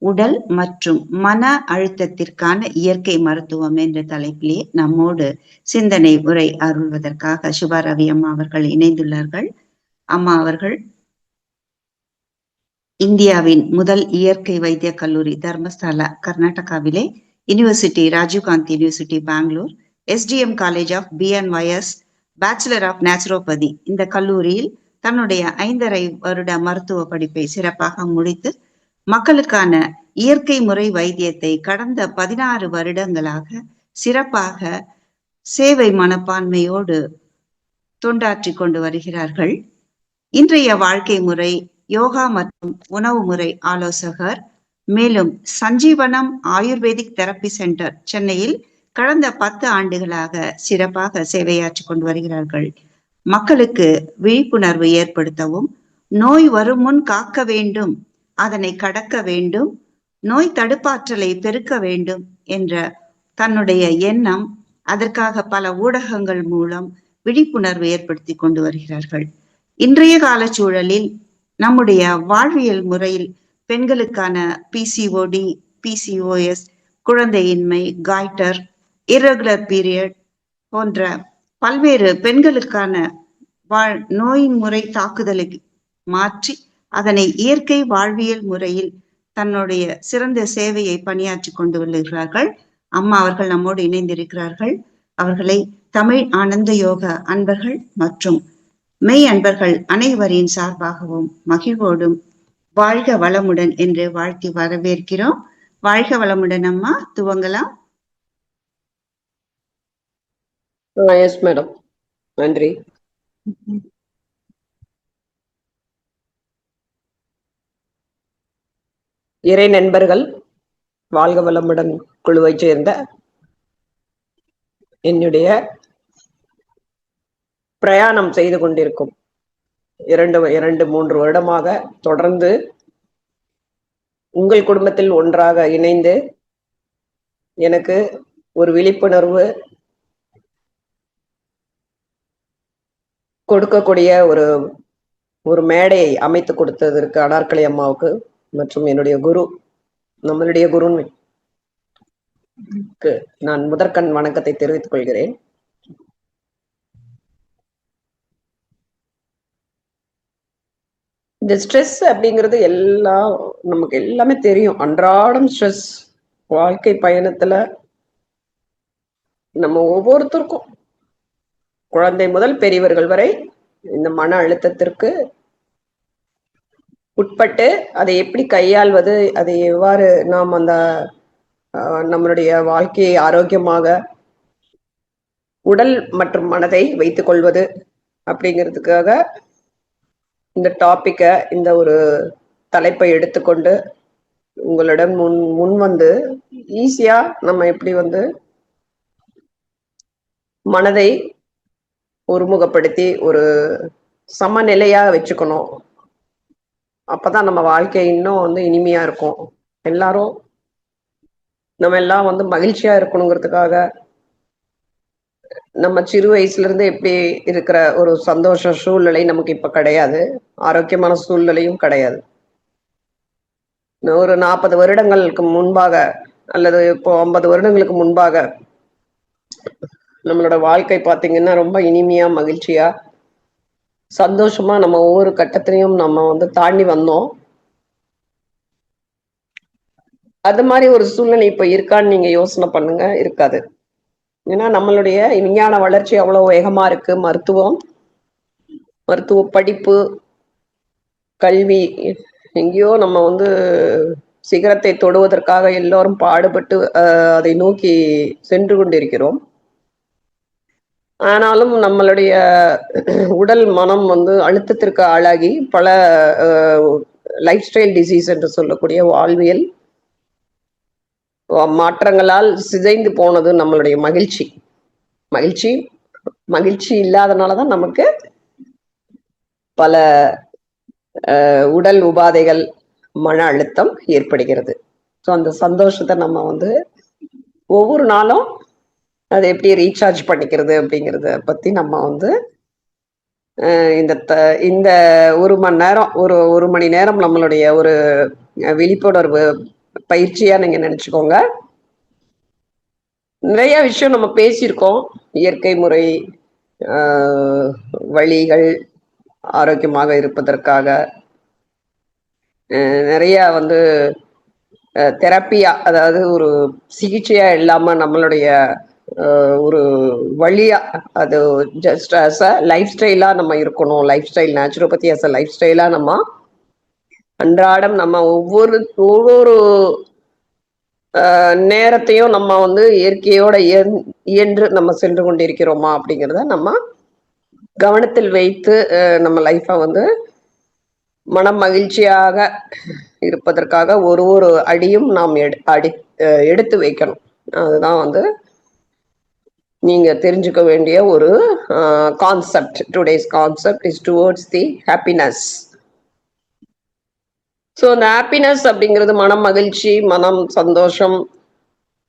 உடல் மற்றும் மன அழுத்தத்திற்கான இயற்கை மருத்துவம் என்ற தலைப்பிலே நம்மோடு சிந்தனை உரை அருள்வதற்காக சுபா ரவி அம்மா அவர்கள் இணைந்துள்ளார்கள். அம்மா அவர்கள் இந்தியாவின் முதல் இயற்கை வைத்திய கல்லூரி Dharmasthala கர்நாடகாவிலே, university Rajiv Gandhi university Bangalore, SDM college of BNYS bachelor of naturopathy இந்த கல்லூரியில் தன்னுடைய 5.5 வருட மருத்துவ படிப்பை சிறப்பாக முடித்து மக்களுக்கான இயற்கை முறை வைத்தியத்தை கடந்த 16 வருடங்களாக சிறப்பாக சேவை மனப்பான்மையோடு தொண்டாற்றிக் கொண்டு வருகிறார்கள். இன்றைய வாழ்க்கை முறை, யோகா மற்றும் உணவு முறை ஆலோசகர். மேலும் சஞ்சீவனம் ஆயுர்வேதிக் தெரப்பி சென்டர் சென்னையில் கடந்த 10 ஆண்டுகளாக சிறப்பாக சேவையாற்றிக் கொண்டு வருகிறார்கள். மக்களுக்கு விழிப்புணர்வு ஏற்படுத்தவும், நோய் வரும் முன் காக்க வேண்டும், அதனை கடக்க வேண்டும், நோய் தடுப்பாற்றலை பெருக்க வேண்டும் என்ற தன்னுடைய எண்ணம், அதற்காக பல ஊடகங்கள் மூலம் விழிப்புணர்வு ஏற்படுத்தி கொண்டு வருகிறார்கள். இன்றைய கால சூழலில் நம்முடைய வாழ்வியல் முறையில் பெண்களுக்கான PCOD, PCOS, குழந்தையின்மை, காய்டர், இர்ரெகுலர் பீரியட் போன்ற பல்வேறு பெண்களுக்கான நோயின் முறை தாக்குதலை மாற்றி அதனை இயற்கை வாழ்வியல் முறையில் தன்னுடைய சிறந்த சேவையை பணியாற்றி கொண்டு வருகிறார்கள். அம்மா அவர்கள் நம்மோடு இணைந்திருக்கிறார்கள். அவர்களை தமிழ் ஆனந்த யோக அன்பர்கள் மற்றும் மெய் அன்பர்கள் அனைவரின் சார்பாகவும் மகிழ்வோடும் வாழ்க வளமுடன் என்று வாழ்த்தி வரவேற்கிறோம். வாழ்க வளமுடன் அம்மா, துவங்கலாம். எஸ் மேடம், நன்றி. இறை நண்பர்கள், வாழ்க வளமுடன் குழுவை சேர்ந்த என்னுடைய பிரயாணம் செய்து கொண்டிருக்கும் 2-3 வருடமாக தொடர்ந்து உங்கள் குடும்பத்தில் ஒன்றாக இணைந்து எனக்கு ஒரு விழிப்புணர்வு கொடுக்கக்கூடிய ஒரு மேடையை அமைத்து கொடுத்ததற்கு அனார்கலி அம்மாவுக்கு மற்றும் என்னுடைய குரு, நம்மளுடைய குருவுக்கு நான் முதற்கண் வணக்கத்தை தெரிவித்துக் கொள்கிறேன். இந்த ஸ்ட்ரெஸ் அப்படிங்கிறது நமக்கு எல்லாமே தெரியும். அன்றாடம் ஸ்ட்ரெஸ், வாழ்க்கை பயணத்துல நம்ம ஒவ்வொருத்தருக்கும், குழந்தை முதல் பெரியவர்கள் வரை இந்த மன அழுத்தத்திற்கு உட்பட்டு அதை எப்படி கையாள்வது, அதை எவ்வாறு நாம் நம்மளுடைய வாழ்க்கையை ஆரோக்கியமாக உடல் மற்றும் மனதை வைத்துக் கொள்வது அப்படிங்கிறதுக்காக இந்த டாபிக்கை, இந்த ஒரு தலைப்பை எடுத்துக்கொண்டு உங்களிடம் முன் வந்து ஈஸியா நம்ம எப்படி மனதை ஒருமுகப்படுத்தி ஒரு சமநிலையா வச்சுக்கணும். அப்பதான் நம்ம வாழ்க்கை இன்னும் இனிமையா இருக்கும். நம்ம எல்லாம் மகிழ்ச்சியா இருக்கணுங்கிறதுக்காக நம்ம சிறு வயசுல இருந்து எப்படி இருக்கிற ஒரு சந்தோஷ சூழ்நிலை நமக்கு இப்ப கிடையாது. ஆரோக்கியமான சூழ்நிலையும் கிடையாது. ஒரு 40 வருடங்களுக்கு முன்பாக அல்லது இப்போ 50 வருடங்களுக்கு முன்பாக நம்மளோட வாழ்க்கை பார்த்தீங்கன்னா ரொம்ப இனிமையா, மகிழ்ச்சியா, சந்தோஷமா நம்ம ஒவ்வொரு கட்டத்திலையும் நம்ம தாண்டி வந்தோம். அது மாதிரி ஒரு சூழ்நிலை இப்ப இருக்கான்னு நீங்க யோசனை பண்ணுங்க. இருக்காது. ஏன்னா நம்மளுடைய விஞ்ஞான வளர்ச்சி அவ்வளவு வேகமா இருக்கு. மருத்துவ படிப்பு, கல்வி, எங்கேயோ நம்ம சிகரத்தை தொடுவதற்காக எல்லோரும் பாடுபட்டு அதை நோக்கி சென்று கொண்டிருக்கிறோம். ஆனாலும் நம்மளுடைய உடல் மனம் அழுத்தத்திற்கு ஆளாகி பல லைஃப் ஸ்டைல் டிசீஸ் என்று சொல்லக்கூடிய வாழ்வியல் மாற்றங்களால் சிதைந்து போனது நம்மளுடைய மகிழ்ச்சி இல்லாதனாலதான் நமக்கு பல உடல் உபாதைகள், மன அழுத்தம் ஏற்படுகிறது. ஸோ அந்த சந்தோஷத்தை நம்ம ஒவ்வொரு நாளும் அதை எப்படி ரீசார்ஜ் பண்ணிக்கிறது அப்படிங்கிறத பத்தி நம்ம இந்த 1 மணி நேரம் நம்மளுடைய ஒரு விழிப்புணர்வு பயிற்சியா நீங்க நினைச்சுக்கோங்க. நிறைய விஷயம் நம்ம பேசியிருக்கோம். இயற்கை முறை, வழிகள், ஆரோக்கியமாக இருப்பதற்காக நிறைய வந்து தெரப்பியா, அதாவது ஒரு சிகிச்சையா இல்லாம நம்மளுடைய ஒரு வழியா, அது ஜஸ்ட் ஆஸ் அ லைஃப் ஸ்டைலா நம்ம இருக்கணும். Life style naturopathy as a life ஸ்டைலா நம்ம அன்றாடம் நம்ம ஒவ்வொரு ஒவ்வொரு நேரத்தையும் நம்ம வந்து இயற்கையோட இயன்று நம்ம சென்று கொண்டிருக்கிறோமா அப்படிங்கிறத நம்ம கவனத்தில் வைத்து நம்ம லைஃப்பை வந்து மனம் மகிழ்ச்சியாக இருப்பதற்காக ஒரு ஒரு அடியும் நாம் எடுத்து வைக்கணும். அதுதான் வந்து நீங்க தெரிஞ்சுக்க வேண்டிய ஒரு concept. Today's concept is towards the happiness. So அந்த ஹாப்பினஸ் அப்படிங்கிறது மனம் மகிழ்ச்சி, மனம் சந்தோஷம்,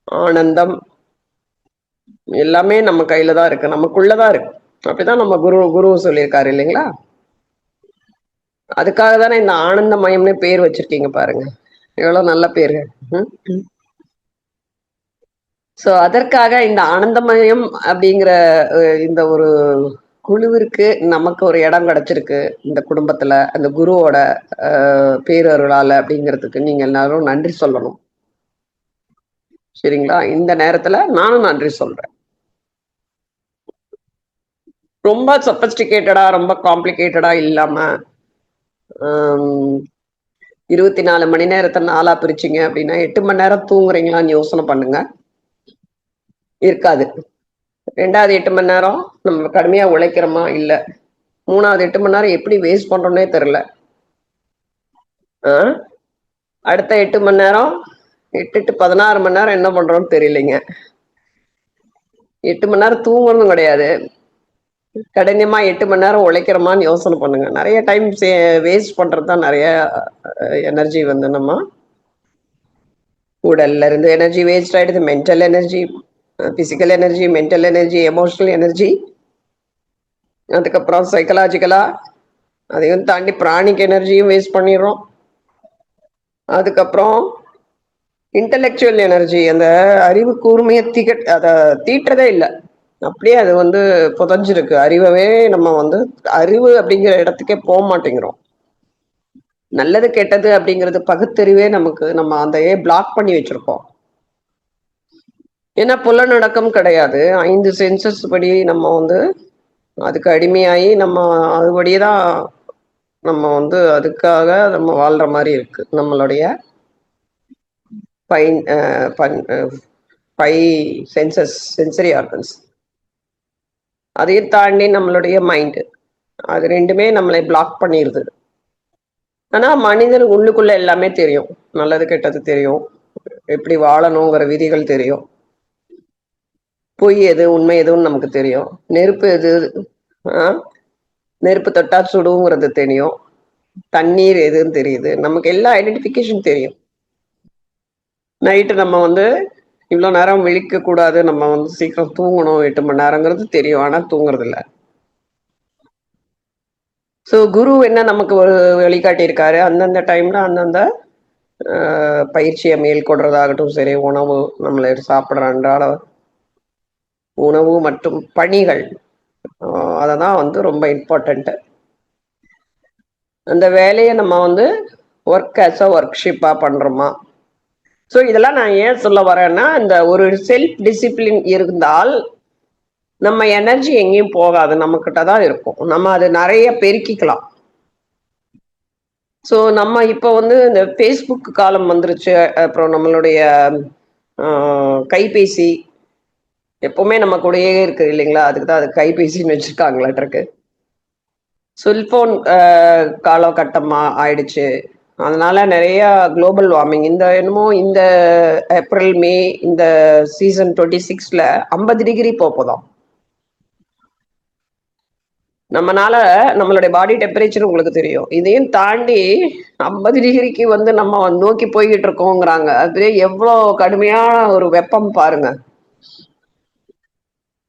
ஆனந்தம் எல்லாமே நம்ம கையில தான் இருக்கு, நமக்குள்ளதான் இருக்கு. அப்படிதான் நம்ம குரு சொல்லியிருக்காரு இல்லைங்களா? அதுக்காக தானே இந்த ஆனந்தமயம்னு பேர் வச்சிருக்கீங்க பாருங்க, எவ்வளவு நல்ல பேரு. சோ அதற்காக இந்த ஆனந்தமயம் அப்படிங்கிற இந்த ஒரு குழுவிற்கு நமக்கு ஒரு இடம் கிடைச்சிருக்கு இந்த குடும்பத்துல, அந்த குருவோட பேரருளால அப்படிங்கிறதுக்கு நீங்க எல்லாரும் நன்றி சொல்லணும். சரிங்களா? இந்த நேரத்துல நானும் நன்றி சொல்றேன். ரொம்ப சொபஸ்டிகேட்டடா, ரொம்ப காம்ப்ளிகேட்டடா இல்லாம 24 மணி நேரத்தை 4ஆ பிரிச்சிங்க அப்படின்னா 8 மணி நேரம் தூங்குறீங்களான்னு யோசனை பண்ணுங்க. இருக்காது. 2வது 8 மணி நேரம் நம்ம கடுமையா உழைக்கிறோமா? இல்ல. 3வது 8 மணி நேரம் எப்படி வேஸ்ட் பண்றோம்னே தெரியல. அடுத்த 8 மணி நேரம் 8 to 16 மணி நேரம் என்ன பண்றோம்னு தெரியலைங்க. 8 மணி நேரம் தூங்கணும் கிடையாது, கடினமா 8 மணி நேரம் உழைக்கிறோமான்னு யோசனை பண்ணுங்க. நிறைய டைம் வேஸ்ட் பண்றது தான் நிறைய எனர்ஜி வந்து நம்ம உடல்ல இருந்து எனர்ஜி வேஸ்ட் ஆயிடுது. Mental energy, physical energy, mental energy, emotional energy, அதுக்கப்புறம் சைக்கலாஜிக்கலா, அதையும் தாண்டி பிராணிக் எனர்ஜியும் வேஸ்ட் பண்ணிடுறோம். அதுக்கப்புறம் இன்டலெக்சுவல் எனர்ஜி, அந்த அறிவு கூர்மையை அதை தீட்டுறதே இல்லை, அப்படியே அது வந்து புதஞ்சிருக்கு. அறிவவே நம்ம வந்து அறிவு அப்படிங்கிற இடத்துக்கே போக மாட்டேங்கிறோம். நல்லது கெட்டது அப்படிங்கிறது பகுத்தறிவே நமக்கு நம்ம அதையே பிளாக் பண்ணி வச்சிருக்கோம். ஏன்னா புலநடக்கம் கிடையாது. 5 சென்சஸ் படி நம்ம வந்து அதுக்கு அடிமையாகி நம்ம அதுபடியே தான் நம்ம வந்து அதுக்காக நம்ம வாழ்ற மாதிரி இருக்கு. நம்மளுடைய 5 சென்சஸ், சென்சரி ஆர்கன்ஸ், அதையும் தாண்டி நம்மளுடைய மைண்டு, அது ரெண்டுமே நம்மளை பிளாக் பண்ணிடுது. ஆனா மனிதன் உள்ளுக்குள்ள எல்லாமே தெரியும், நல்லது கெட்டது தெரியும், எப்படி வாழணுங்கிற விதிகள் தெரியும், பொய் எது உண்மை எதுன்னு நமக்கு தெரியும், நெருப்பு எது, நெருப்பு தொட்டா சுடுங்கிறது தெரியும், தண்ணீர் எதுன்னு தெரியுது, நமக்கு எல்லா ஐடென்டிஃபிகேஷன் தெரியும். நைட்டு நம்ம வந்து இவ்வளோ நேரம் விழிக்க கூடாது, நம்ம வந்து சீக்கிரம் தூங்கணும் 8 மணி நேரங்கிறது தெரியும், ஆனா தூங்குறது இல்லை. ஸோ குரு என்ன நமக்கு ஒரு வழிகாட்டியிருக்காரு, அந்தந்த டைம்ல அந்தந்த பயிற்சியை மேற்கொள்றதாகட்டும் சரி, உணவு, நம்மளை சாப்பிட்ற அன்றாட உணவு மற்றும் பணிகள், அதை தான் வந்து ரொம்ப இம்பார்ட்டண்ட்டு. அந்த வேலையை நம்ம வந்து ஒர்க் ஆஸ் அ ஒர்க்ஷிப்பா பண்றோமா? ஸோ இதெல்லாம் நான் ஏன் சொல்ல வரேன்னா, இந்த ஒரு செல்ஃப் டிசிப்ளின் இருந்தால் நம்ம எனர்ஜி எங்கேயும் போகாது, நம்ம கிட்ட தான் இருக்கும். நம்ம அது நிறைய பெருக்கிக்கலாம். ஸோ நம்ம இப்போ வந்து இந்த ஃபேஸ்புக் காலம் வந்துருச்சு, அப்புறம் நம்மளுடைய கைபேசி எப்பவுமே நம்ம கூடயே இருக்கு இல்லைங்களா? அதுக்கு தான் அது கைபேசின்னு வச்சிருக்காங்களாட்டிருக்கு. செல்போன் காலகட்டமா ஆயிடுச்சு. அதனால நிறைய குளோபல் வார்மிங், இந்த என்னமோ இந்த ஏப்ரல் மே இந்த சீசன் 26ல 50 டிகிரி போகுதாம். நம்மனால நம்மளுடைய பாடி டெம்பரேச்சர் உங்களுக்கு தெரியும், இதையும் தாண்டி 50 டிகிரிக்கு வந்து நம்ம நோக்கி போய்கிட்டு இருக்கோங்கிறாங்க. அது எவ்வளவு கடுமையான ஒரு வெப்பம் பாருங்க.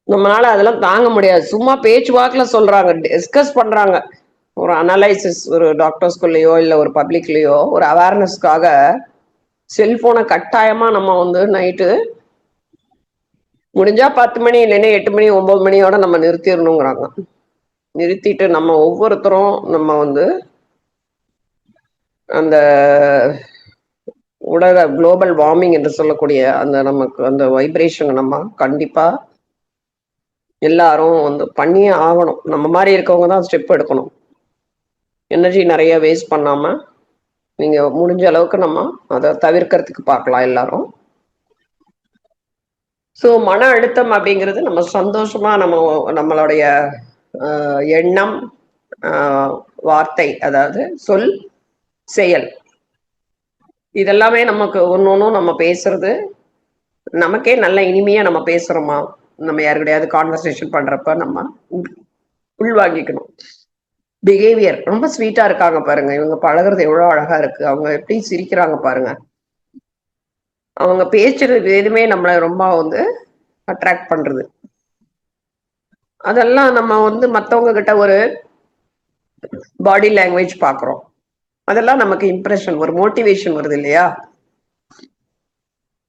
நம்மளால அதெல்லாம் தாங்க முடியாது. சும்மா பேச்சுவாக்குல சொல்றாங்க, டிஸ்கஸ் பண்றாங்க, ஒரு அனலைசிஸ், ஒரு டாக்டர்ஸ்குள்ளேயோ இல்லை ஒரு பப்ளிக்லேயோ ஒரு அவேர்னஸ்க்காக செல்போனை கட்டாயமா நம்ம வந்து நைட்டு முடிஞ்சா 10 மணி இல்லைன்னா 8 மணி 9 மணியோட நம்ம நிறுத்திடணுங்கிறாங்க. நிறுத்திட்டு நம்ம ஒவ்வொருத்தரும் நம்ம வந்து அந்த உலக குளோபல் வார்மிங் என்று சொல்லக்கூடிய அந்த நமக்கு அந்த வைப்ரேஷனை நம்ம கண்டிப்பா எல்லாரும் வந்து பண்ணியே ஆகணும். நம்ம மாதிரி இருக்கவங்க தான் ஸ்டெப் எடுக்கணும். எனர்ஜி நிறைய வேஸ்ட் பண்ணாம நீங்க முடிஞ்ச அளவுக்கு நம்ம அதை தவிர்க்கிறதுக்கு பார்க்கலாம் எல்லாரும். ஸோ மன அழுத்தம் அப்படிங்கிறது நம்ம சந்தோஷமா நம்மளுடைய எண்ணம், வார்த்தை, அதாவது சொல், செயல், இதெல்லாமே நமக்கு ஒன்னொன்னும் நம்ம பேசுறது நமக்கே நல்ல இனிமையா நம்ம பேசுறோமா, நம்ம யாருக்கிடையாவது கான்வர்சேஷன் பண்றப்ப நம்ம உள்வாங்கிக்கணும். பிஹேவியர் ரொம்ப ஸ்வீட்டா இருக்காங்க பாருங்க, இவங்க பழகுறது எவ்வளவு அழகா இருக்கு, அவங்க எப்படி சிரிக்கிறாங்க பாருங்க, அவங்க பேசுறது எதுவுமே நம்மளை ரொம்ப வந்து அட்ராக்ட் பண்றது. அதெல்லாம் நம்ம வந்து மத்தவங்க கிட்ட ஒரு பாடி லாங்குவேஜ் பாக்குறோம், அதெல்லாம் நமக்கு இம்ப்ரெஷன், ஒரு மோட்டிவேஷன் வருது இல்லையா?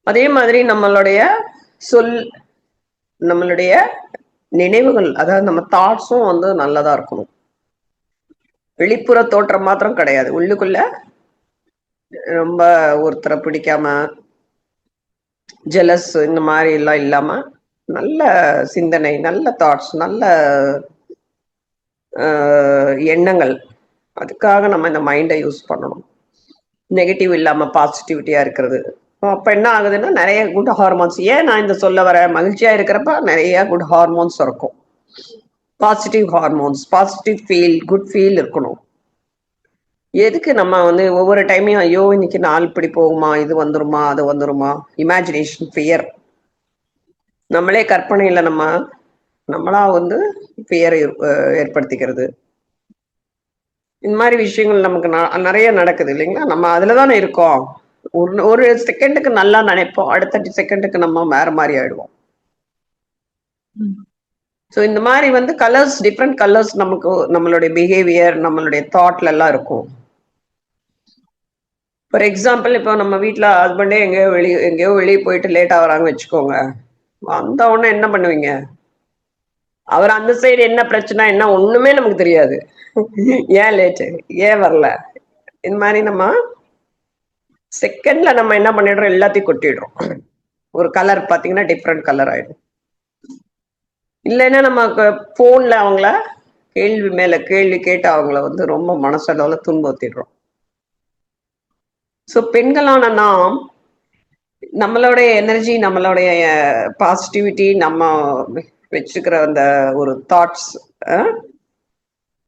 அதே மாதிரி நம்மளுடைய சொல், நம்மளுடைய நினைவுகள், அதாவது நம்ம தாட்ஸும் வந்து நல்லதா இருக்கணும். வெளிப்புற தோற்றம் மாத்திரம் கிடையாது, உள்ளுக்குள்ள ரொம்ப ஒருத்தரை பிடிக்காம ஜெலஸ் இந்த மாதிரி எல்லாம் இல்லாம நல்ல சிந்தனை, நல்ல தாட்ஸ், நல்ல எண்ணங்கள், அதுக்காக நம்ம இந்த மைண்டை யூஸ் பண்ணணும். நெகட்டிவ் இல்லாம பாசிட்டிவிட்டியா இருக்கிறது. அப்ப என்ன ஆகுதுன்னா நிறைய குட் ஹார்மோன்ஸ், ஏன் நான் இந்த சொல்ல வர, மகிழ்ச்சியா இருக்கிறப்ப நிறைய குட் ஹார்மோன்ஸ் இருக்கும், positive hormones, positive feel, good feel இருக்கணும். எதுக்கு நம்ம வந்து ஒவ்வொரு டைமையும் ஐயோ இன்னைக்கு நாள் இப்படி போகுமா, இது வந்துருமா, அது வந்துருமா, இமேஜினேஷன், ஃபியர், நம்மளே கற்பனையில நம்மளா வந்து ஃபியரை ஏற்படுத்திக்கிறது. இந்த மாதிரி விஷயங்கள் நமக்கு நிறைய நடக்குது இல்லைங்களா? நம்ம அதுலதானே இருக்கோம். ஒரு செகண்டுக்கு நல்லா நினைப்போம், அடுத்த செகண்டுக்கு நம்ம வேற மாதிரி ஆயிடுவோம். ஸோ இந்த மாதிரி வந்து கலர்ஸ், டிஃப்ரெண்ட் கலர்ஸ் நமக்கு நம்மளுடைய பிஹேவியர், நம்மளுடைய தாட்ல எல்லாம் இருக்கும். ஃபார் எக்ஸாம்பிள், இப்போ நம்ம வீட்டில் ஹஸ்பண்டே எங்கேயோ வெளியே போயிட்டு லேட்டாக வராங்க வச்சுக்கோங்க, வந்த உடனே என்ன பண்ணுவீங்க? அவர் அந்த சைடு என்ன பிரச்சனை என்ன ஒண்ணுமே நமக்கு தெரியாது. ஏன் லேட்டு, ஏன் வரல, இந்த மாதிரி நம்ம செகண்ட்ல நம்ம என்ன பண்ணிடுறோம், எல்லாத்தையும் கொட்டிடுறோம். ஒரு கலர் பாத்தீங்கன்னா டிஃப்ரெண்ட் கலர் ஆயிடும். இல்லைன்னா நம்ம போன்ல அவங்கள கேள்வி மேல கேள்வி கேட்டு அவங்கள வந்து ரொம்ப மனசளவுல துன்புறுத்திடுறோம். ஸோ பெண்களான நாம் நம்மளுடைய எனர்ஜி, நம்மளுடைய பாசிட்டிவிட்டி, நம்ம வச்சுக்கிற அந்த ஒரு தாட்ஸ்,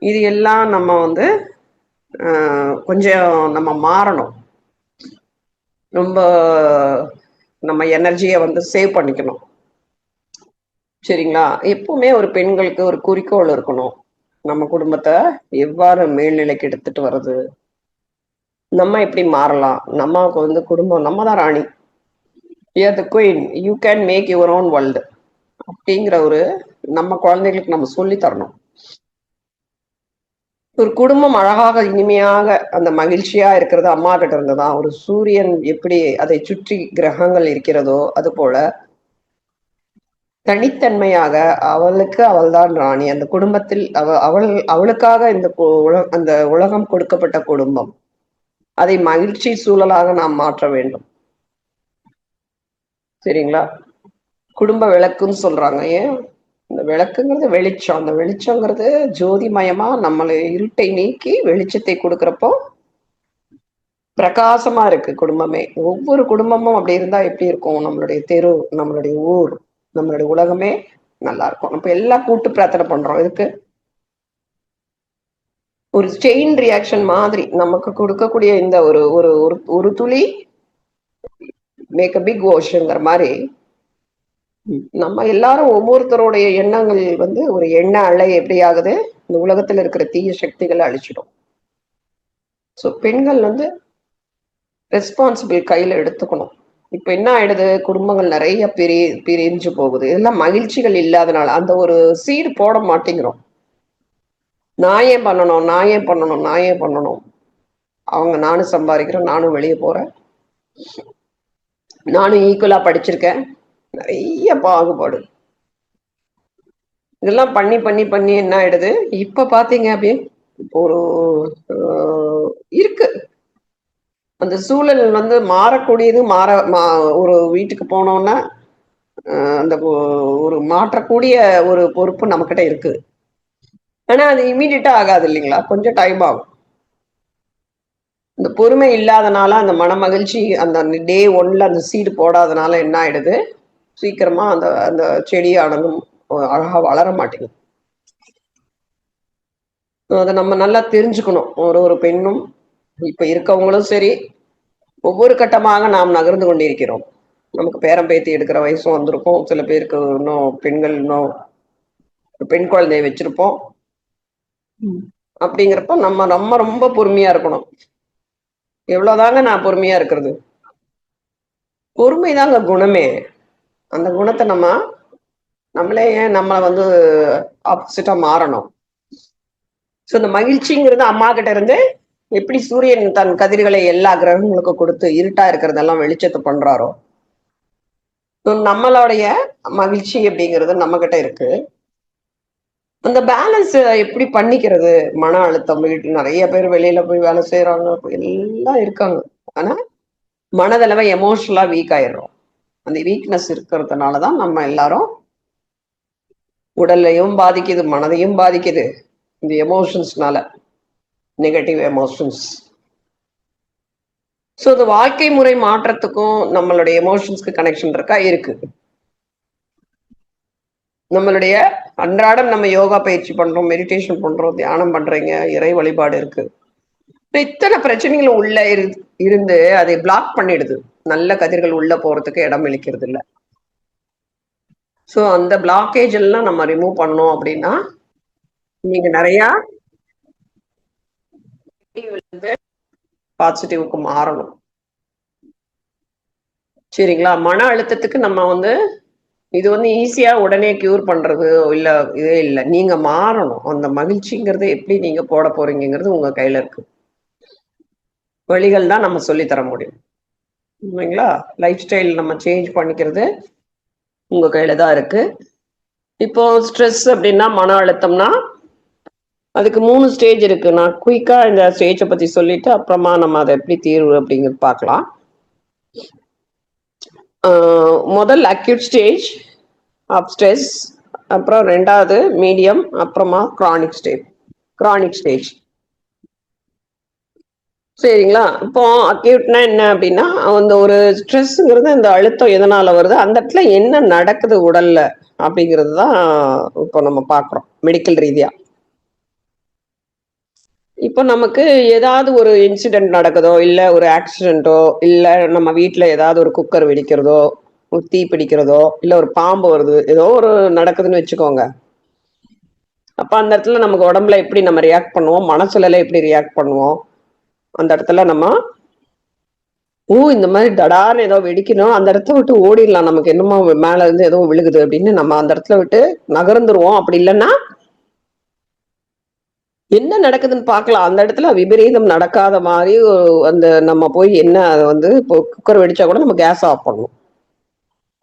இது எல்லாம் நம்ம வந்து கொஞ்சம் நம்ம மாறணும். ரொம்ப நம்ம எனர்ஜியை வந்து சேவ் பண்ணிக்கணும், சரிங்களா? எப்பவுமே ஒரு பெண்களுக்கு ஒரு குறிக்கோள் இருக்கணும், நம்ம குடும்பத்தை எவ்வாறு மேல்நிலைக்கு எடுத்துட்டு வர்றது, நம்ம எப்படி மாறலாம், நமக்கு வந்து குடும்பம் நம்ம தான் ராணி, the queen, you can make your own world அப்படிங்கிற ஒரு நம்ம குழந்தைகளுக்கு நம்ம சொல்லி தரணும். ஒரு குடும்பம் அழகாக இனிமையாக அந்த மகிழ்ச்சியா இருக்கிறது அம்மா கிட்ட இருந்துதான். ஒரு சூரியன் எப்படி அதை சுற்றி கிரகங்கள் இருக்கிறதோ அது போல தனித்தன்மையாக அவளுக்கு அவள்தான் ராணி. அந்த குடும்பத்தில் அவளுக்காக அந்த உலகம் கொடுக்கப்பட்ட குடும்பம், அதை மகிழ்ச்சி சூழலாக நாம் மாற்ற வேண்டும், சரிங்களா? குடும்ப விளக்குன்னு சொல்றாங்க. ஏன் இந்த விளக்குங்கிறது வெளிச்சம், அந்த வெளிச்சங்கிறது ஜோதிமயமா நம்மளை இருட்டை நீக்கி வெளிச்சத்தை கொடுக்கறப்போ பிரகாசமா இருக்கு குடும்பமே. ஒவ்வொரு குடும்பமும் அப்படி இருந்தா எப்படி இருக்கும்? நம்மளுடைய தெரு, நம்மளுடைய ஊர், நம்மளுடைய உலகமே நல்லா இருக்கும். நம்ம எல்லாம் கூட்டு பிரார்த்தனை பண்றோம். இதுக்கு ஒரு செயின் ரியாக்ஷன் மாதிரி நமக்கு கொடுக்கக்கூடிய இந்த ஒரு ஒரு ஒரு துளி மேக் அ பிக் ஓஷன்ங்கிற மாதிரி நம்ம எல்லாரும் ஒவ்வொருத்தருடைய எண்ணங்கள் வந்து ஒரு எண்ண அலை எப்படி ஆகுது, இந்த உலகத்துல இருக்கிற தீய சக்திகளை அழிச்சிடும். ஸோ பெண்கள் வந்து ரெஸ்பான்சிபிள் கையில எடுத்துக்கணும். இப்ப என்ன ஆயிடுது, குடும்பங்கள் நிறைய பிரிஞ்சு போகுது. இதெல்லாம் மகிழ்ச்சிகள் இல்லாதனால அந்த ஒரு சீடு போட மாட்டேங்கிறோம். நான் ஏன் பண்ணணும், நான் ஏன் பண்ணணும், நான் ஏன் பண்ணணும், அவங்க நானும் சம்பாதிக்கிறேன், நானும் வெளியே போறேன், நானும் ஈக்குவலா படிச்சிருக்கேன். நிறைய பாகுபாடு இதெல்லாம் பண்ணி பண்ணி பண்ணி என்ன ஆயிடுது, இப்ப பாத்தீங்க அப்படி ஒரு இருக்கு. அந்த சூழல் வந்து மாறக்கூடியது ஒரு வீட்டுக்கு போனோம்னா அந்த ஒரு மாற்றக்கூடிய ஒரு பொறுப்பு நம்மகிட்ட இருக்கு. ஆனா அது இமீடியட்டா ஆகாது இல்லைங்களா? கொஞ்சம் டைம் ஆகும். இந்த பொறுமை இல்லாதனால அந்த மன மகிழ்ச்சி அந்த டே ஒன்ல அந்த சீடு போடாதனால என்ன ஆயிடுது, சீக்கிரமா அந்த அந்த செடியானதும் அழகா வளர மாட்டேங்குது. அதை நம்ம நல்லா தெரிஞ்சுக்கணும். ஒரு ஒரு பெண்ணும் இப்ப இருக்கவங்களும் சரி, ஒவ்வொரு கட்டமாக நாம் நகர்ந்து கொண்டிருக்கிறோம். நமக்கு பேரம் பேத்தி எடுக்கிற வயசும் வந்திருக்கும். சில பேருக்கு இன்னும் பெண்கள் இன்னும் பெண் குழந்தைய வச்சிருப்போம். அப்படிங்கிறப்ப நம்ம நம்ம ரொம்ப பொறுமையா இருக்கணும். எவ்வளவுதாங்க நான் பொறுமையா இருக்கிறது? பொறுமைதாங்க குணமே. அந்த குணத்தை நம்மளே ஏன் நம்ம வந்து ஆப்போசிட்டா மாறணும்? சோ இந்த மகிழ்ச்சிங்கிறது அம்மா கிட்ட இருந்து எப்படி சூரியன் தன் கதிர்களை எல்லா கிரகங்களுக்கும் கொடுத்து இருட்டா இருக்கிறதெல்லாம் வெளிச்சத்தை பண்றாரோ, நம்மளுடைய மகிழ்ச்சி அப்படிங்கிறது நம்ம கிட்ட இருக்கு. அந்த பேலன்ஸ் எப்படி பண்ணிக்கிறது? மன அழுத்தம் வீட்டு நிறைய பேர் வெளியில போய் வேலை செய்யறாங்க, எல்லாம் இருக்காங்க. ஆனா மனதளவை எமோஷனலா வீக் ஆயிடுறோம். அந்த வீக்னஸ் இருக்கிறதுனாலதான் நம்ம எல்லாரும் உடல்லையும் பாதிக்குது, மனதையும் பாதிக்குது. இந்த எமோஷன்ஸ்னால நெகட்டிவ் எமோஷன்ஸ். ஸோ இந்த வாழ்க்கை முறை மாற்றத்துக்கும் நம்மளுடைய எமோஷன்ஸ்க்கு கனெக்ஷன் இருக்கா? இருக்கு. நம்மளுடைய அன்றாடம் நம்ம யோகா பயிற்சி பண்றோம், மெடிடேஷன் பண்றோம், தியானம் பண்றீங்க, இறை வழிபாடு இருக்கு. இத்தனை பிரச்சனைகள் உள்ள இருந்து அதை பிளாக் பண்ணிடுது. நல்ல கதிர்கள் உள்ள போறதுக்கு இடம் அளிக்கிறது இல்லை. ஸோ அந்த பிளாக்கேஜ் எல்லாம் நம்ம ரிமூவ் பண்ணோம் அப்படின்னா நீங்க நிறைய பாசிட்டிவ்க்கு மாறணும். சரிங்களா? மன அழுத்தத்துக்கு நம்ம வந்து இது வந்து ஈஸியா உடனே கியூர் பண்றது இல்ல, இதே இல்லை. நீங்க மாறணும். அந்த மகிழ்ச்சிங்கிறது எப்படி நீங்க போட போறீங்கிறது உங்க கையில இருக்கு. வழிகள் தான் நம்ம சொல்லி தர முடியும். இல்லைங்களா? லைஃப் ஸ்டைல் நம்ம சேஞ்ச் பண்ணிக்கிறது உங்க கையில தான் இருக்கு. இப்போ ஸ்ட்ரெஸ் அப்படின்னா, மன அழுத்தம்னா அதுக்கு 3 ஸ்டேஜ் இருக்கு. நான் குயிக்கா இந்த ஸ்டேஜை பத்தி சொல்லிட்டு அப்புறமா நம்ம அதை எப்படி தீர்வு அப்படிங்கிறது பார்க்கலாம். முதல் அக்யூட் ஸ்டேஜ் ஆஃப் ஸ்ட்ரெஸ், அப்புறம் 2வது மீடியம், அப்புறமா கிரானிக் ஸ்டேஜ். சரிங்களா? இப்போ அக்யூட்னா என்ன அப்படின்னா, அந்த ஒரு ஸ்ட்ரெஸ்ங்கிறது இந்த அழுத்தம் எதனால வருது, அந்த இடத்துல என்ன நடக்குது உடல்ல அப்படிங்கிறது தான் இப்போ நம்ம பார்க்குறோம் மெடிக்கல் ரீதியா. இப்போ நமக்கு ஏதாவது ஒரு இன்சிடென்ட் நடக்குதோ, இல்லை ஒரு ஆக்சிடென்ட்டோ, இல்லை நம்ம வீட்டில் ஏதாவது ஒரு குக்கர் வெடிக்கிறதோ, ஒரு தீ பிடிக்கிறதோ, இல்லை ஒரு பாம்பு வருது, ஏதோ ஒரு நடக்குதுன்னு வச்சுக்கோங்க. அப்போ அந்த இடத்துல நமக்கு உடம்புல எப்படி நம்ம ரியாக்ட் பண்ணுவோம், மனசுல எப்படி ரியாக்ட் பண்ணுவோம்? அந்த இடத்துல நம்ம இந்த மாதிரி தடார்னு ஏதோ வெடிக்கணும், அந்த இடத்த விட்டு ஓடிடலாம். நமக்கு என்னமோ மேல இருந்து ஏதோ விழுகுது அப்படின்னு நம்ம அந்த இடத்துல விட்டு நகர்ந்துருவோம். அப்படி இல்லைன்னா என்ன நடக்குதுன்னு பார்க்கலாம். அந்த இடத்துல விபரீதம் நடக்காத மாதிரி அந்த நம்ம போய் என்ன வந்து இப்போ குக்கர் வெடிச்சா கூட நம்ம கேஸ் ஆஃப் பண்ணணும்.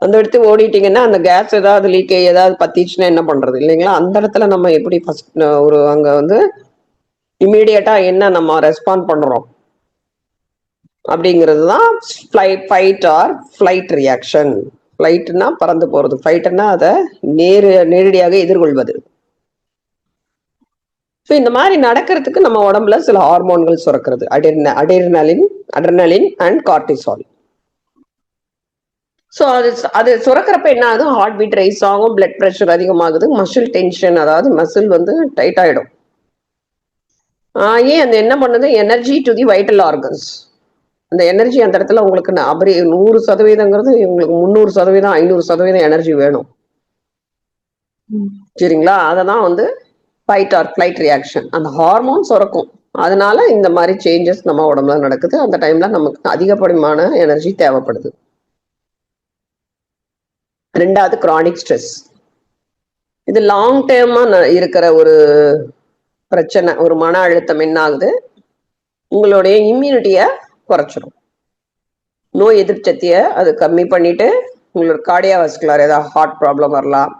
அந்த இடத்து ஓடிட்டீங்கன்னா அந்த கேஸ் ஏதாவது லீக் ஏதாவது பத்திச்சுன்னா என்ன பண்றது? இல்லைங்களா? அந்த இடத்துல நம்ம எப்படி ஃபர்ஸ்ட் ஒரு அங்க வந்து இமீடியட்டா என்ன நம்ம ரெஸ்பாண்ட் பண்றோம் அப்படிங்கிறது தான் ஃபைட் ஆர் ஃபிளைட் ரியாக்ஷன். ஃபிளைட்னா பறந்து போறது, ஃபைட்னா அதை நேரடியாக எதிர்கொள்வது. ஸோ இந்த மாதிரி நடக்கிறதுக்கு நம்ம உடம்புல சில ஹார்மோன்கள் சுரக்கிறது. Adrenaline and cortisol. ஸோ அது சுரக்கிறப்ப என்ன ஆகுது? ஹார்ட் பீட் ரைஸ் ஆகும், பிளட் ப்ரெஷர் அதிகமாகுது, மசில் டென்ஷன், அதாவது மசில் வந்து டைட் ஆயிடும். ஏன் அந்த என்ன பண்ணுது? Energy to the vital organs. அந்த எனர்ஜி அந்த இடத்துல உங்களுக்கு 100%ங்கிறது உங்களுக்கு 300%, 500% எனர்ஜி வேணும். சரிங்களா? அததான் வந்து ஃபைட் ஆர் ஃபிளைட் ரியாக்ஷன். அந்த ஹார்மோன் சுரக்கும். அதனால இந்த மாதிரி சேஞ்சஸ் நம்ம உடம்புல நடக்குது. அந்த டைம்ல நமக்கு அதிகப்படியான எனர்ஜி தேவைப்படுது. 2வது கிரானிக் ஸ்ட்ரெஸ். இது லாங் டேர்மா இருக்கிற ஒரு பிரச்சனை. ஒரு மன அழுத்தம் என்ன ஆகுது? உங்களுடைய இம்யூனிட்டியை குறைச்சிடும். நோய் எதிர்ப்பு சக்தியை அது கம்மி பண்ணிட்டு உங்களோட கார்டியோவாஸ்குலர் ஏதாவது ஹார்ட் ப்ராப்ளம் வரலாம்.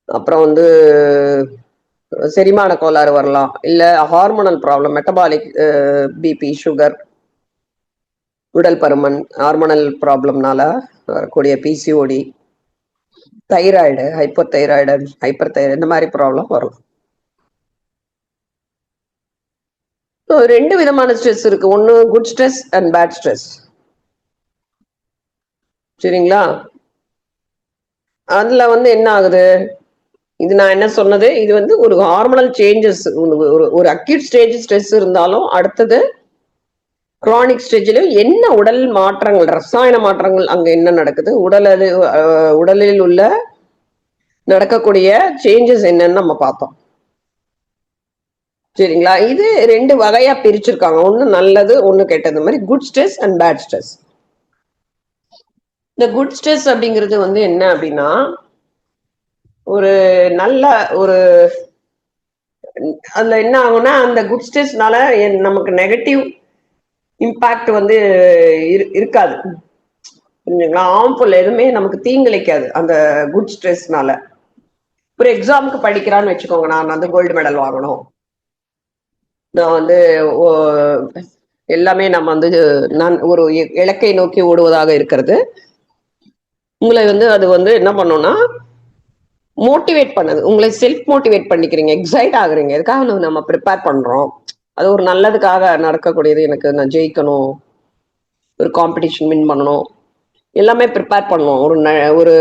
அப்புறம் வந்து செரிமான கோளாறு வரலாம், இல்ல hormonal problem, metabolic BP, sugar, உடல் பருமன், ஹார்மோனல் ப்ராப்ளம்னால வரக்கூடிய பிசிஓடி, தைராய்டு, ஹைப்பர் தைராய்டு இந்த மாதிரி ப்ராப்ளம் வரும். ரெண்டு விதமான ஸ்ட்ரெஸ் இருக்கு. ஒன்னு good stress and bad stress. சரிங்களா? அதுல வந்து என்ன ஆகுது, இது நான் என்ன சொன்னது, இது வந்து ஒரு ஹார்மோனல் சேஞ்சஸ், ஒரு அக்யூட் ஸ்டேஜ் ஸ்ட்ரெஸ் இருந்தாலும் அடுத்தது குரானிக் ஸ்டேஜில் என்ன உடல் மாற்றங்கள், ரசாயன மாற்றங்கள் அங்க என்ன நடக்குது, உடலில் உள்ள நடக்கக்கூடிய சேஞ்சஸ் என்னன்னு நம்ம பார்த்தோம். சரிங்களா? இது ரெண்டு வகையா பிரிச்சிருக்காங்க, ஒண்ணு நல்லது ஒண்ணு கெட்டது மாதிரி, good stress and bad stress. இந்த குட் ஸ்ட்ரெஸ் அப்படிங்கிறது வந்து என்ன அப்படின்னா, ஒரு நல்ல ஒரு அதுல என்ன ஆகும்னா, அந்த குட் ஸ்ட்ரெஸ்னால நமக்கு நெகட்டிவ் இம்பாக்ட் வந்து இருக்காது. ஹார்ம்ஃபுல் எதுவுமே நமக்கு தீங்கிழைக்காது அந்த குட் ஸ்ட்ரெஸ்னால. ஒரு எக்ஸாமுக்கு படிக்கிறான்னு வச்சுக்கோங்க, நான் வந்து கோல்டு மெடல் வாங்கணும், நான் வந்து எல்லாமே நம்ம வந்து நான் ஒரு இலக்கை நோக்கி ஓடுவதாக இருக்கிறது. உங்களை வந்து அது வந்து என்ன பண்ணும்னா மோட்டிவேட் பண்ணுது, உங்களை செல்ஃப் மோட்டிவேட் பண்ணிக்கிறீங்க, எக்ஸைட் ஆகுறீங்க. எதுக்காக நம்ம ப்ரிப்பேர் பண்றோம், அது ஒரு நல்லதுக்காக நடக்கக்கூடியது. எனக்கு நான் ஜெயிக்கணும், ஒரு காம்படிஷன் வின் பண்ணணும், எல்லாமே ப்ரிப்பேர் பண்ணுவோம். ஒரு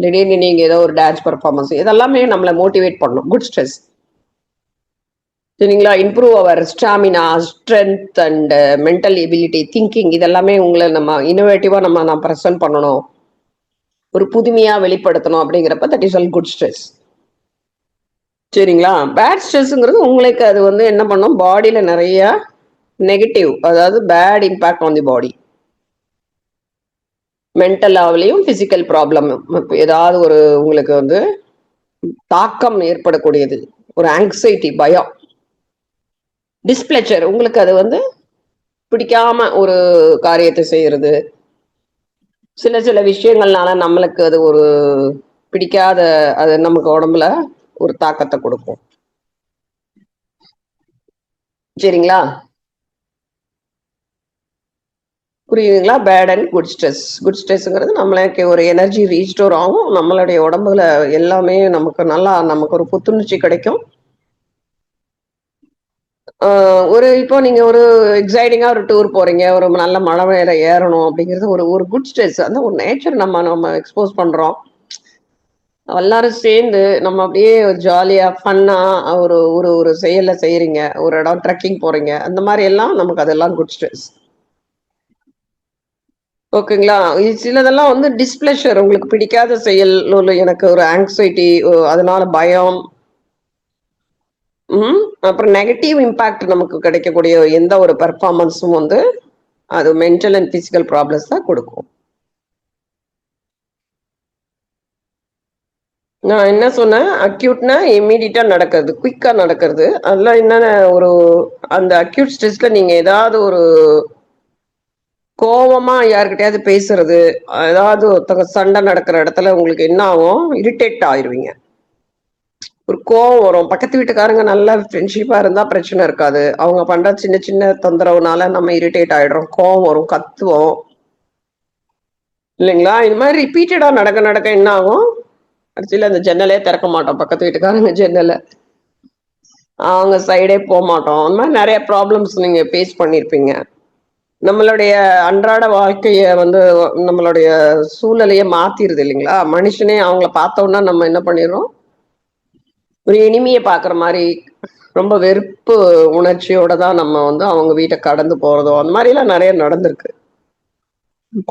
திடீர்னு நீங்க ஏதோ ஒரு டான்ஸ் பர்ஃபார்மன்ஸ், இதெல்லாமே நம்மளை மோட்டிவேட் பண்ணும் குட் ஸ்ட்ரெஸ். சரிங்களா? Improve our stamina, strength and mental ability, thinking, இதெல்லாமே உங்களை நம்ம இன்னோவேட்டிவா நான் ப்ரெசென்ட் பண்ணணும், ஒரு புதுமையா வெளிப்படுத்தணும் அப்படிங்கிறப்ப that is all good stress. சரிங்களா? பேட் ஸ்ட்ரெஸ்ங்கிறது உங்களுக்கு அது வந்து என்ன பண்ணும், பாடியில நிறைய நெகட்டிவ், அதாவது bad impact on the body, mental லெவலையும் பிசிக்கல் ப்ராப்ளம், ஏதாவது ஒரு உங்களுக்கு வந்து தாக்கம் ஏற்படக்கூடியது, ஒரு ஆங்ஸைட்டி, பயம், டிஸ்பிளச்சர், உங்களுக்கு அது வந்து பிடிக்காம ஒரு காரியத்தை செய்யறது, சில விஷயங்கள்னால நம்மளுக்கு அது ஒரு பிடிக்காத, அது நமக்கு உடம்புல ஒரு தாக்கத்தை கொடுக்கும். சரிங்களா? புரியுதுங்களா? Bad and good stress. Good ஸ்ட்ரெஸ்ங்கிறது நம்மளுக்கு ஒரு எனர்ஜி ரீஸ்டோர் ஆகும், நம்மளுடைய உடம்புல எல்லாமே நமக்கு நல்லா, நமக்கு ஒரு புத்துணர்ச்சி கிடைக்கும். ஒரு இப்போ நீங்க ஒரு எக்ஸைட்டிங்கா ஒரு டூர் போறீங்க, ஒரு நல்ல மலை மேல ஏறணும் அப்படிங்கிறது ஒரு ஒரு குட் ஸ்ட்ரெஸ். அந்த ஒரு நேச்சர் நம்ம எக்ஸ்போஸ் பண்றோம், எல்லாரும் சேர்ந்து நம்ம அப்படியே ஜாலியா ஃபன்னா ஒரு ஒரு ஒரு செயலை செய்யறீங்க, ஒரு இடம் ட்ரெக்கிங் போறீங்க, அந்த மாதிரி எல்லாம் நமக்கு அதெல்லாம் குட் ஸ்ட்ரெஸ். ஓகேங்களா? சிலதெல்லாம் வந்து டிஸ்பிளஷர், உங்களுக்கு பிடிக்காத செயல், எனக்கு ஒரு ஆங்ஸைட்டி, அதனால பயம், அப்புறம் நெகட்டிவ் இம்பாக்ட் நமக்கு கிடைக்கக்கூடிய எந்த ஒரு பெர்ஃபார்மன்ஸும் வந்து அது மென்டல் அண்ட் பிசிக்கல் ப்ராப்ளம்ஸ் தான் கொடுக்கும். நான் என்ன சொன்னேன், அக்யூட்னா இம்மீடியட்டா நடக்கிறது, குயிக்கா நடக்கிறது. அதெல்லாம் என்னென்ன, ஒரு அந்த அக்யூட் ஸ்ட்ரெஸ்ல நீங்க ஏதாவது ஒரு கோவமா யாருக்கிட்டையாவது பேசுறது, ஏதாவது ஒருத்தங்க சண்டை நடக்கிற இடத்துல உங்களுக்கு என்ன ஆகும், இரிட்டேட் ஆயிருவீங்க, ஒரு கோவம் வரும். பக்கத்து வீட்டுக்காரங்க நல்ல ஃப்ரெண்ட்ஷிப்பா இருந்தா பிரச்சனை இருக்காது, அவங்க பண்ற சின்ன சின்ன தொந்தரவுனால நம்ம இரிட்டேட் ஆயிடுறோம், கோவம் வரும், கத்துவோம், இல்லைங்களா? இது மாதிரி ரிப்பீட்டடா நடக்க நடக்க என்ன ஆகும், கடைசியில அந்த ஜன்னலே திறக்க மாட்டோம், பக்கத்து வீட்டுக்காரங்க ஜன்னலை, அவங்க சைடே போக மாட்டோம். அந்த மாதிரி நிறைய ப்ராப்ளம்ஸ் நீங்க ஃபேஸ் பண்ணிருப்பீங்க. நம்மளுடைய அன்றாட வாழ்க்கைய வந்து நம்மளுடைய சூழ்நிலையை மாத்திருது இல்லைங்களா? மனுஷனே அவங்கள பார்த்தோம்னா நம்ம என்ன பண்ணிடுறோம், ஒரு இனிமையை பாக்குற மாதிரி ரொம்ப வெறுப்பு உணர்ச்சியோட தான் நம்ம வந்து அவங்க வீட்டை கடந்து போறதோ, அந்த மாதிரி எல்லாம் நிறைய நடந்திருக்கு.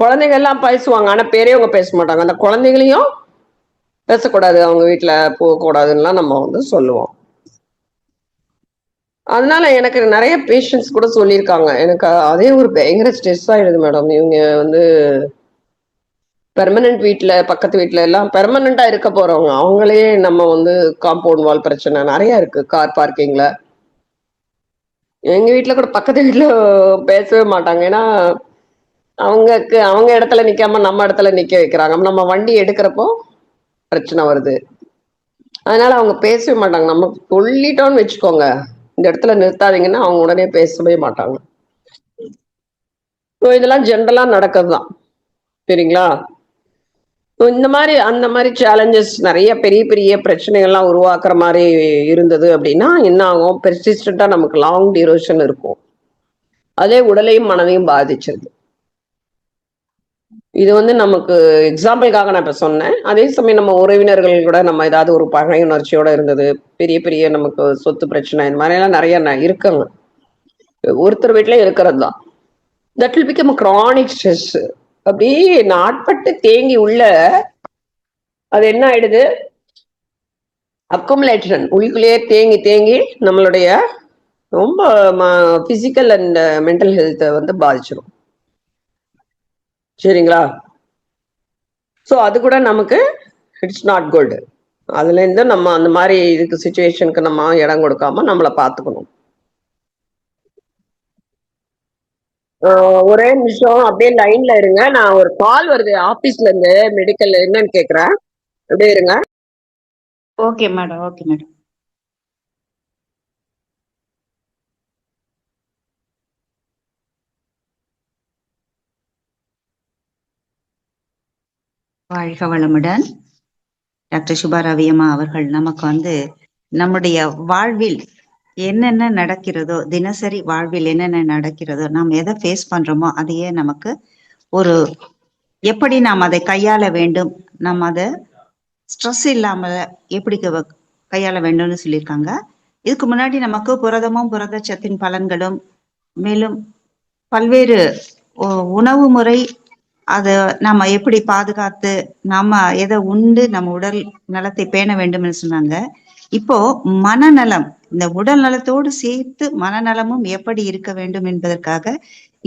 குழந்தைங்க எல்லாம் பேசுவாங்க, ஆனா பெரியவங்க பேச மாட்டாங்க. அந்த குழந்தைகளையும் பேசக்கூடாது, அவங்க வீட்டுல போகக்கூடாதுன்னா நம்ம வந்து சொல்லுவோம். அதனால எனக்கு நிறைய பேஷண்ட்ஸ் கூட சொல்லியிருக்காங்க, எனக்கு அதே ஒரு பயங்கர ஸ்ட்ரெஸ் ஆயிடுது மேடம், இவங்க வந்து பெர்மனன்ட் வீட்டுல, பக்கத்து வீட்டுல எல்லாம் பெர்மனண்டா இருக்க போறவங்க, அவங்களே நம்ம வந்து காம்பவுண்ட் வால் பிரச்சனை நிறைய இருக்கு, கார் பார்க்கிங்ல. எங்க வீட்டுல கூட பக்கத்து வீட்டுல பேசவே மாட்டாங்க, ஏன்னா அவங்க இடத்துல நிக்காம நம்ம இடத்துல நிக்க வைக்கிறாங்க. நம்ம வண்டி எடுக்கிறப்போ பிரச்சனை வருது. அதனால அவங்க பேசவே மாட்டாங்க. நம்ம சொல்லிட்டோம்னு வச்சுக்கோங்க, இந்த இடத்துல நிறுத்தாதீங்கன்னா அவங்க உடனே பேசவே மாட்டாங்க. ஸோ இதெல்லாம் ஜென்ரலா நடக்கிறதுதான். சரிங்களா? இந்த மாதிரி அந்த மாதிரி சேலஞ்சஸ் நிறைய பெரிய பெரிய பிரச்சனைகள்லாம் உருவாக்குற மாதிரி இருந்தது அப்படின்னா என்ன ஆகும்? பெர்சிஸ்டண்டா நமக்கு லாங் டியூரேஷன் இருக்கும். அதே உடலையும் மனதையும் பாதிச்சது. இது வந்து நமக்கு எக்ஸாம்பிளுக்காக நான் இப்ப சொன்னேன். அதே சமயம் நம்ம உறவினர்கள் கூட நம்ம ஏதாவது ஒரு பகை உணர்ச்சியோட இருந்தது, பெரிய பெரிய நமக்கு சொத்து பிரச்சனை இந்த மாதிரி எல்லாம் நிறைய இருக்குங்க. ஒருத்தர் வீட்டுல இருக்கிறது தான். That will become chronic stress. அப்படியே நாட்பட்டு தேங்கி உள்ள அது என்ன ஆயிடுது? அக்குமுலேஷன் உள்ளுக்குள்ளேயே தேங்கி தேங்கி நம்மளுடைய ரொம்ப பிசிக்கல் அண்ட் மென்டல் ஹெல்த்தை வந்து பாதிச்சிடும். சரிங்களா? ஸோ அது கூட நமக்கு இட்ஸ் நாட் குட். அதுல இருந்து நம்ம அந்த மாதிரி இதுக்கு சுச்சுவேஷனுக்கு நம்ம இடம் கொடுக்காம நம்மளை பார்த்துக்கணும். ஒரே நிமிஷம் அப்படியே லைன்ல இருங்க. நான் ஒரு கால் வருது ஆபீஸ்ல இருந்து, மெடிக்கல் என்னன்னு கேக்குறேன். அப்படியே இருங்க. Okay madam, okay madam. வாழ்க வளமுடன். டாக்டர் சுபா ரவி அம்மா அவர்கள் நமக்கு வந்து நம்முடைய வாழ்வில் என்னென்ன நடக்கிறதோ, தினசரி வாழ்வில் என்னென்ன நடக்கிறதோ, நாம் எதை ஃபேஸ் பண்றோமோ அதையே நமக்கு ஒரு எப்படி நாம் அதை கையாள வேண்டும், நம்ம அதை ஸ்ட்ரெஸ் இல்லாம எப்படி கையாள வேண்டும்னு சொல்லியிருக்காங்க. இதுக்கு முன்னாடி நமக்கு புரதமும் புரதச்சத்தின் பலன்களும், மேலும் பல்வேறு உணவு முறை, அதை நாம எப்படி பாதுகாத்து நாம எதை உண்டு நம்ம உடல் நலத்தை பேண வேண்டும் சொன்னாங்க. இப்போ மனநலம், இந்த உடல் நலத்தோடு சேர்த்து மனநலமும் எப்படி இருக்க வேண்டும் என்பதற்காக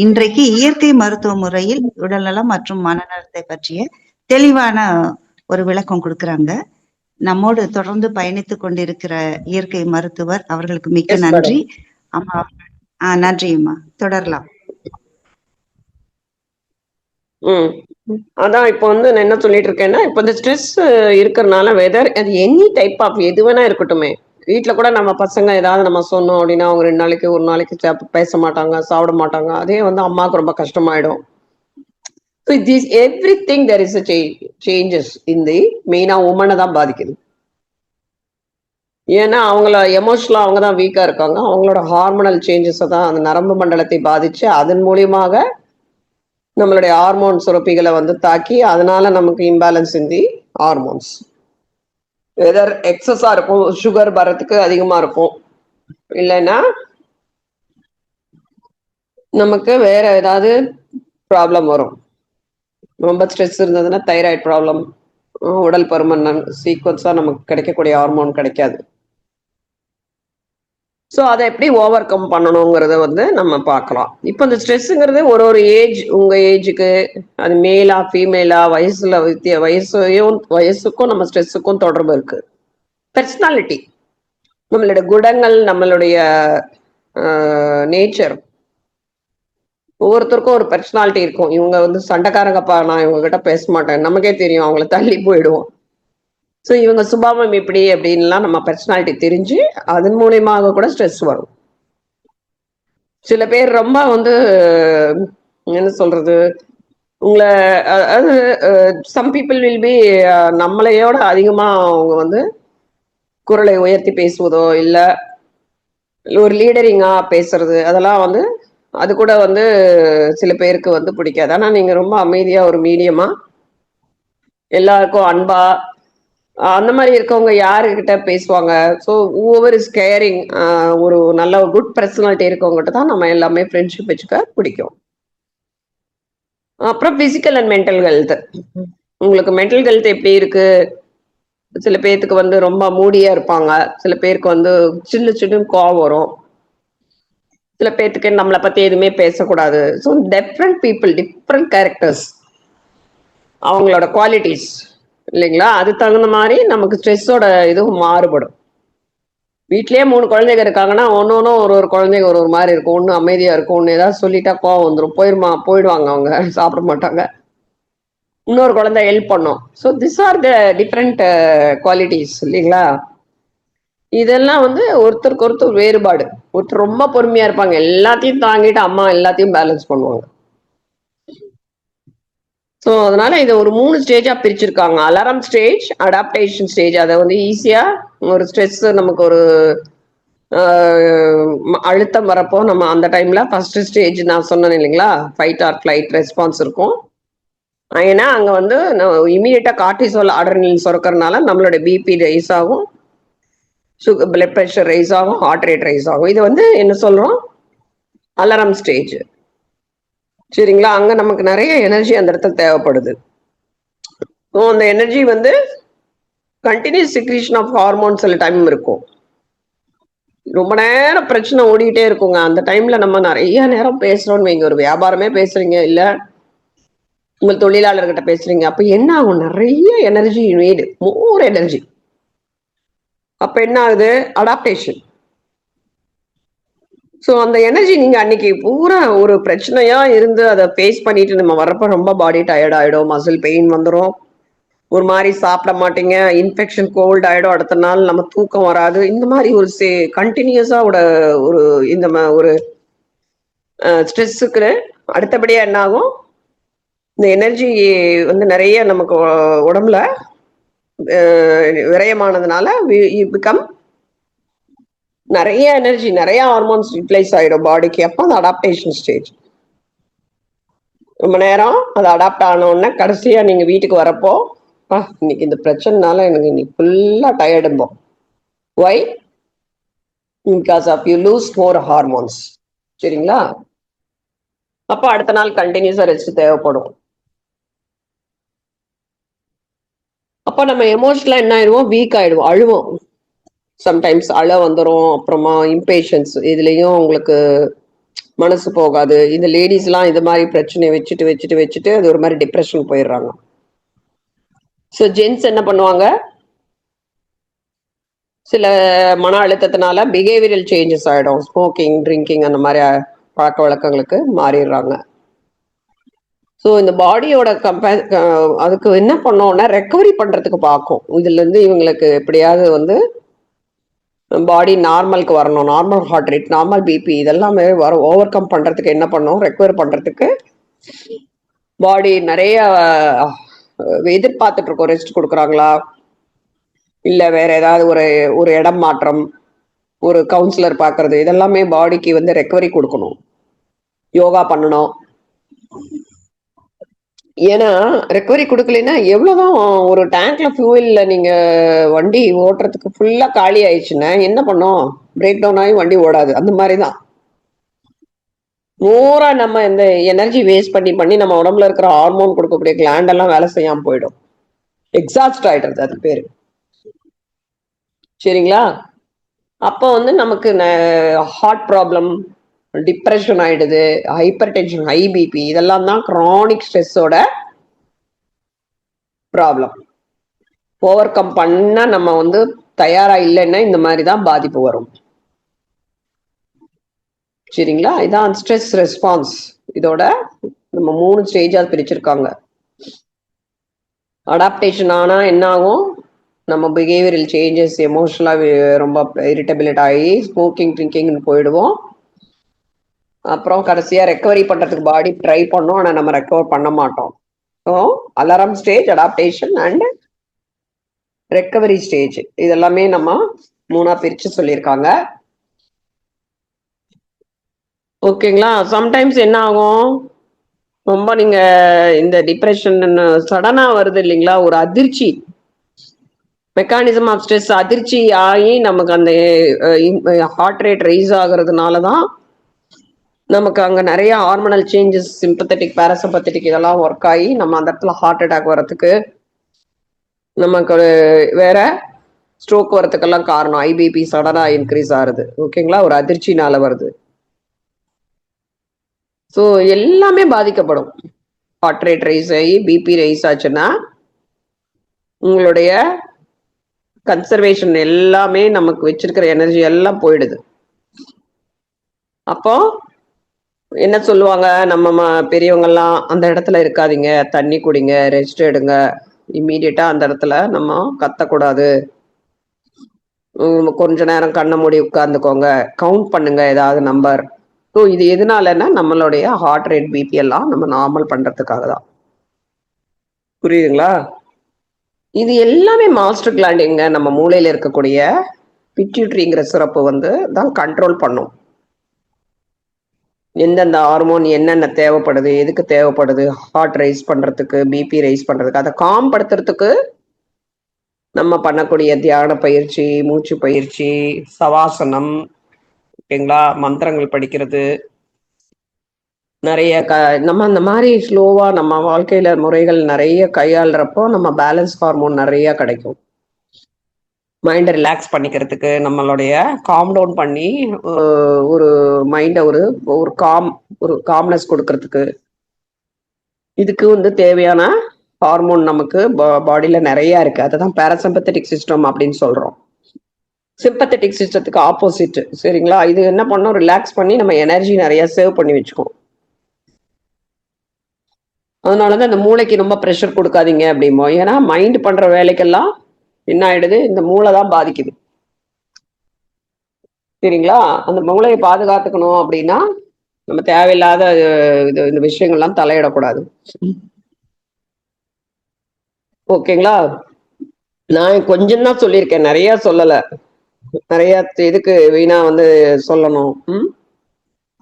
இன்றைக்கு இயற்கை மருத்துவ முறையில் உடல்நலம் மற்றும் மனநலத்தை பற்றிய தெளிவான ஒரு விளக்கம் கொடுக்கறாங்க. நம்மோடு தொடர்ந்து பயணித்துக் கொண்டிருக்கிற இயற்கை மருத்துவர் அவர்களுக்கு மிக்க நன்றி. அம்மா நன்றி அம்மா, தொடரலாம். அதான் இப்போ வந்து நான் என்ன சொல்லிட்டு இருக்கேன்னா, இப்போ இந்த ஸ்ட்ரெஸ் இருக்கிறதுனால வெதர் அது எனி டைப் ஆஃப் எது வேணா இருக்கட்டுமே, வீட்டுல கூட நம்ம பசங்க ஏதாவது நம்ம சொன்னோம் அப்படின்னா அவங்க 2 நாளைக்கு 1 நாளைக்கு பேச மாட்டாங்க, சாப்பிட மாட்டாங்க. அதே வந்து அம்மாவுக்கு ரொம்ப கஷ்டமாயிடும். So this everything there is a changes in the மெயினா உமனை தான் பாதிக்குது. ஏன்னா அவங்கள எமோஷனலா அவங்க தான் வீக்கா இருக்காங்க. அவங்களோட ஹார்மோனல் சேஞ்சஸை தான் அந்த நரம்பு மண்டலத்தை பாதிச்சு அதன் மூலியமாக நம்மளுடைய ஹார்மோன் சுரப்பிகளை வந்து தாக்கி அதனால நமக்கு இம்பேலன்ஸ் இன் தி ஹார்மோன்ஸ். வெதர் எக்ஸஸா இருக்கும், சுகர் வரத்துக்கு அதிகமா இருக்கும், இல்லைன்னா நமக்கு வேற ஏதாவது ப்ராப்ளம் வரும். ரொம்ப ஸ்ட்ரெஸ் இருந்ததுன்னா தைராய்டு ப்ராப்ளம், உடல் பருமன் சீக்வன்ஸா நமக்கு கிடைக்கக்கூடிய ஹார்மோன் கிடைக்காது. ஸோ அதை எப்படி ஓவர் கம் பண்ணணுங்கிறத வந்து நம்ம பார்க்கலாம். இப்போ இந்த ஸ்ட்ரெஸ்ஸுங்கிறது ஒரு ஏஜ், உங்க ஏஜுக்கு அது மேலா ஃபீமேலா வயசுல வயசுக்கும் நம்ம ஸ்ட்ரெஸ்ஸுக்கும் தொடர்பு இருக்கு. பர்சனாலிட்டி, நம்மளுடைய குணங்கள், நம்மளுடைய நேச்சர், ஒவ்வொருத்தருக்கும் ஒரு பர்சனாலிட்டி இருக்கும். இவங்க வந்து சண்டைக்காரங்கப்பா, நான் இவங்க கிட்ட பேச மாட்டேன், நமக்கே தெரியும், அவங்கள தள்ளி போயிடுவோம். ஸோ இவங்க சுபாவம் இப்படி அப்படின்லாம் நம்ம பர்சனாலிட்டி தெரிஞ்சு அதன் மூலியமாக கூட ஸ்ட்ரெஸ் வரும். சில பேர் ரொம்ப வந்து என்ன சொல்றது, உங்களை அதாவது சம் பீப்புள் வில் பி நம்மளையோட அதிகமா அவங்க வந்து குரலை உயர்த்தி பேசுவதோ இல்லை ஒரு லீடரிங்கா பேசுறது, அதெல்லாம் வந்து அது கூட வந்து சில பேருக்கு வந்து பிடிக்காது. ஆனா நீங்க ரொம்ப அமைதியா ஒரு மீடியமா எல்லாருக்கும் அன்பா அந்த மாதிரி இருக்கவங்க யாருக்கிட்ட பேசுவாங்க. ஸோ ஓவர் இஸ் கேரிங், ஒரு நல்ல குட் பர்சனாலிட்டி இருக்கவங்ககிட்ட தான் நம்ம எல்லாமே ஃப்ரெண்ட்ஷிப் வச்சுக்க பிடிக்கும். அப்புறம் பிசிக்கல் அண்ட் மென்டல் ஹெல்த். உங்களுக்கு மென்டல் ஹெல்த் எப்படி இருக்கு? சில பேர்த்துக்கு வந்து ரொம்ப மூடியா இருப்பாங்க, சில பேருக்கு வந்து சின்ன கோவம் வரும், சில பேர்த்துக்கு நம்மளை பத்தி எதுவுமே பேசக்கூடாது. So different people, different characters, அவங்களோட குவாலிட்டிஸ் இல்லைங்களா, அது தகுந்த மாதிரி நமக்கு ஸ்ட்ரெஸ்ஸோட இதுவும் மாறுபடும். வீட்லயே 3 குழந்தைங்க இருக்காங்கன்னா ஒன்னொன்னும் ஒரு குழந்தைங்க ஒரு மாதிரி இருக்கும். ஒண்ணு அமைதியா இருக்கும், ஒண்ணு ஏதாவது சொல்லிட்டா கோவம் வந்துடும், போயிடுவாங்க, அவங்க சாப்பிட மாட்டாங்க. இன்னொரு குழந்தை ஹெல்ப் பண்ணும். So this R the different qualities இல்லைங்களா? இதெல்லாம் வந்து ஒருத்தருக்கு ஒருத்தர் வேறுபாடு. ஒருத்தர் ரொம்ப பொறுமையா இருப்பாங்க, எல்லாத்தையும் தாங்கிட்டு அம்மா எல்லாத்தையும் பேலன்ஸ் பண்ணுவாங்க. ஸோ அதனால இதை ஒரு 3 ஸ்டேஜா பிரிச்சிருக்காங்க. Alarm stage, adaptation stage. அதை வந்து ஈஸியா ஒரு ஸ்ட்ரெஸ் நமக்கு ஒரு அழுத்தம் வரப்போ நம்ம அந்த டைம்ல ஃபர்ஸ்ட் ஸ்டேஜ் நான் சொன்னேன் இல்லைங்களா, ஃபைட் ஆர் ஃபிளைட் ரெஸ்பான்ஸ் இருக்கும். ஏன்னா அங்க வந்து இமீடியட்டா கார்டிசோல் அட்ரினலின் சுரக்கிறதுனால நம்மளோட பிபி ரைஸ் ஆகும், பிளட் ப்ரெஷர் ரைஸ் ஆகும், ஹார்ட் ரேட் ரைஸ் ஆகும். இது வந்து என்ன சொல்றோம், அலாரம் ஸ்டேஜ். சரிங்களா? அங்க நமக்கு நிறைய எனர்ஜி அந்த இடத்துல தேவைப்படுது. அந்த எனர்ஜி வந்து கண்டினியூஸ் செக்ரீஷன் ஆஃப் ஹார்மோன் சில டைம் இருக்கும். ரொம்ப நேரம் பிரச்சனை ஓடிக்கிட்டே இருக்குங்க. அந்த டைம்ல நம்ம நிறைய நேரம் பேசுறோம்னு வைங்க, ஒரு வியாபாரமே பேசுறீங்க, இல்ல உங்க தொழிலாளர்கிட்ட பேசுறீங்க, அப்ப என்ன ஆகும், நிறைய எனர்ஜி நீடு, மோர் எனர்ஜி. அப்ப என்ன ஆகுது, அடாப்டேஷன். ஸோ அந்த எனர்ஜி நீங்க அன்னைக்கு பூரா ஒரு பிரச்சனையா இருந்து அதை ஃபேஸ் பண்ணிட்டு நம்ம வர்றப்ப ரொம்ப பாடி டயர்ட் ஆயிடும், மசில் பெயின் வந்துடும், ஒரு மாதிரி சாப்பிட மாட்டீங்க, இன்ஃபெக்ஷன் கோல்ட் ஆயிடும், அடுத்த நாள் நம்ம தூக்கம் வராது. இந்த மாதிரி ஒரு கண்டினியூஸா ஒரு இந்த ஒரு ஸ்ட்ரெஸ்ஸுக்கு அடுத்தபடியா என்ன ஆகும், இந்த எனர்ஜி வந்து நிறைய நமக்கு உடம்புல விரயமானதுனால பிகம் நிறைய எனர்ஜி, நிறைய ஹார்மோன்ஸ் யூட்டிலைஸ் ஆயிடும் பாடிக்கு. அப்போ அந்த அடாப்டேஷன் ஸ்டேஜ். ரொம்ப நேரம் அது அடாப்ட் ஆனோடனே கடைசியா நீங்க வீட்டுக்கு வரப்போ, இன்னைக்கு இந்த பிரச்சனைனால எனக்கு இன்னைக்கு ஃபுல்லா டயர்டும்போம். Why? Because of you lose more hormones. சரிங்களா? அப்போ அடுத்த நாள் கண்டினியூஸா ரெஸ்ட் தேவைப்படும். அப்போ நம்ம எமோஷனலா என்ன ஆயிடுவோம், வீக் ஆயிடுவோம், அழுவோம். சம்டைம்ஸ் அழ வந்துடும். அப்புறமா இம்பேஷன்ஸ், இதுலயும் உங்களுக்கு மனசு போகாது. இந்த லேடிஸ் எல்லாம் இந்த மாதிரி பிரச்சனையை வச்சுட்டு வச்சுட்டு வச்சுட்டு அது ஒரு மாதிரி டிப்ரெஷன் போயிடுறாங்க. ஸோ ஜென்ஸ் என்ன பண்ணுவாங்க, சில மன அழுத்தத்தினால பிஹேவியரல் சேஞ்சஸ் ஆயிடும், ஸ்மோக்கிங், ட்ரிங்கிங் அந்த மாதிரி பழக்க வழக்கங்களுக்கு மாறிடுறாங்க. ஸோ இந்த பாடியோட அதுக்கு என்ன பண்ணோம்னா ரெக்கவரி பண்றதுக்கு பார்க்கும். இதுல இருந்து இவங்களுக்கு எப்படியாவது வந்து பாடி நார்மலுக்கு வரணும், normal heart rate, normal BP இதெல்லாமே வரும். ஓவர் கம் பண்றதுக்கு என்ன பண்ணும், ரெக்கவர் பண்றதுக்கு பாடி நிறைய எதிர்பார்த்துட்டு இருக்கோம். ரெஸ்ட் கொடுக்குறாங்களா, இல்ல வேற ஏதாவது ஒரு இடம் மாற்றம், ஒரு கவுன்சிலர் பார்க்கறது, இதெல்லாமே பாடிக்கு வந்து ரெக்கவரி கொடுக்கணும். யோகா பண்ணணும். ஏன்னா ரெக்கவரி கொடுக்கலன்னா எவ்வளவுதான் ஒரு டேங்க்ல ஃபியூவல்ல நீங்க வண்டி ஓட்டுறதுக்கு ஃபுல்லா காலி ஆயிடுச்சுன்னா என்ன பண்ணும், பிரேக் டவுன் ஆகி வண்டி ஓடாது. அந்த மாதிரிதான் பூரா நம்ம இந்த எனர்ஜி வேஸ்ட் பண்ணி பண்ணி நம்ம உடம்புல இருக்கிற ஹார்மோன் கொடுக்கக்கூடிய கிளாண்ட் எல்லாம் வேலை செய்யாம போயிடும், எக்ஸாஸ்ட் ஆயிடுறது அது பேரு. சரிங்களா? அப்போ வந்து நமக்கு ஹார்ட் ப்ராப்ளம், டிப்ரெஷன் ஆயிடுது, ஹைப்பர் டென்ஷன், ஹை பிபி, இதெல்லாம் தான் கிரானிக் ஸ்ட்ரெஸ்ஸோட ப்ராப்ளம். ஓவர் கம் பண்ண நம்ம வந்து தயாரா இல்லைன்னா இந்த மாதிரி தான் பாதிப்பு வரும். சரிங்களா? இதான் ஸ்ட்ரெஸ் ரெஸ்பான்ஸ். இதோட நம்ம 3 ஸ்டேஜா பிரிச்சிருக்காங்க. அடாப்டேஷன் ஆனா என்ன ஆகும், நம்ம பிஹேவியரல் சேஞ்சஸ், எமோஷனலா ரொம்ப இரிட்டபிலிட் ஆகி ஸ்மோக்கிங், ட்ரிங்கிங்னு போயிடுவோம். அப்புறம் கடைசியா ரெக்கவரி பண்றதுக்கு பாடி ட்ரை பண்ணோம், ஆனா நம்ம ரெக்கவர் பண்ண மாட்டோம். So alarm stage, adaptation and recovery stage, இதெல்லாமே நம்ம 3ஆ பிரிச்சு சொல்லியிருக்காங்க. ஓகேங்களா? சம்டைம்ஸ் என்ன ஆகும், ரொம்ப நீங்க இந்த டிப்ரெஷன் சடனா வருது இல்லைங்களா, ஒரு அதிர்ச்சி, மெக்கானிசம் ஆஃப் ஸ்ட்ரெஸ், அதிர்ச்சி ஆகி நமக்கு அந்த ஹார்ட் ரேட் ரைஸ் ஆகுறதுனாலதான் நமக்கு அங்க நிறைய ஹார்மோனல் சேஞ்சஸ், சிம்பத்தட்டிக், பாராசிம்பத்தட்டிக் இதெல்லாம் ஒர்க் ஆகி நம்ம அந்த இடத்துல ஹார்ட் அட்டாக் வர்றதுக்கு, நமக்கு வேற ஸ்ட்ரோக் வரதுக்கெல்லாம் காரணம் ஐபிபி சடனா இன்க்ரீஸ் ஆகுது. ஓகேங்களா? ஒரு அதிர்ச்சினால வருது. ஸோ எல்லாமே பாதிக்கப்படும். ஹார்ட் ரேட் ரைஸ் ஆகி பிபி ரைஸ் ஆச்சுன்னா உங்களுடைய கன்சர்வேஷன் எல்லாமே நமக்கு வச்சிருக்கிற எனர்ஜி எல்லாம் போயிடுது. அப்போ என்ன சொல்லுவாங்க நம்ம பெரியவங்கெல்லாம், அந்த இடத்துல இருக்காதீங்க, தண்ணி குடிங்க, ரெஸ்ட் எடுங்க, இம்மீடியட்டா அந்த இடத்துல நம்ம கத்தக்கூடாது, கொஞ்ச நேரம் கண்ணை மூடி உட்கார்ந்துக்கோங்க, கவுண்ட் பண்ணுங்க ஏதாவது நம்பர். ஸோ இது எதனாலன்னா நம்மளுடைய ஹார்ட் ரேட் பிபி எல்லாம் நம்ம நார்மல் பண்றதுக்காக தான். புரியுதுங்களா? இது எல்லாமே மாஸ்டர் கிளாண்டிங்க நம்ம மூளையில இருக்கக்கூடிய பிட்யூட்ரிங்கிற சுரப்பு வந்து தான் கண்ட்ரோல் பண்ணும். எந்தெந்த ஹார்மோன் என்னென்ன தேவைப்படுது, எதுக்கு தேவைப்படுது, ஹார்ட் ரைஸ் பண்றதுக்கு, பிபி ரைஸ் பண்றதுக்கு, அதை காம் படுத்துறதுக்கு நம்ம பண்ணக்கூடிய தியான பயிற்சி, மூச்சு பயிற்சி, சவாசனம், ஓகேங்களா, மந்திரங்கள் படிக்கிறது, நிறைய நம்ம அந்த மாதிரி ஸ்லோவா நம்ம வாழ்க்கையில முறைகள் நிறைய கையாளுறப்போ நம்ம பேலன்ஸ் ஹார்மோன் நிறைய கிடைக்கும். மைண்டை ரிலாக்ஸ் பண்ணிக்கிறதுக்கு, நம்மளுடைய காம் டவுன் பண்ணி ஒரு மைண்டை ஒரு ஒரு காம்னஸ் கொடுக்கறதுக்கு, இதுக்கு வந்து தேவையான ஹார்மோன் நமக்கு பாடியில நிறைய இருக்கு. அதுதான் பாராசிம்பத்தட்டிக் சிஸ்டம் அப்படின்னு சொல்றோம். சிம்பத்தட்டிக் சிஸ்டத்துக்கு ஆப்போசிட். சரிங்களா? இது என்ன பண்ணோம், ரிலாக்ஸ் பண்ணி நம்ம எனர்ஜி நிறைய சேவ் பண்ணி வச்சுக்கோம். அதனாலதான் இந்த மூளைக்கு ரொம்ப ப்ரெஷர் கொடுக்காதீங்க அப்படிமோ. ஏன்னா மைண்ட் பண்ற வேலைக்கெல்லாம் என்ன ஆயிடுது, இந்த மூளை தான் பாதிக்குது. சரிங்களா? அந்த மூளையை பாதுகாத்துக்கணும் அப்படின்னா நம்ம தேவையில்லாத இந்த விஷயங்கள்லாம் தலையிடக்கூடாது. ஓகேங்களா? நான் கொஞ்சம் தான் சொல்லியிருக்கேன், நிறைய சொல்லல. நிறைய எதுக்கு வீணா வந்து சொல்லணும்.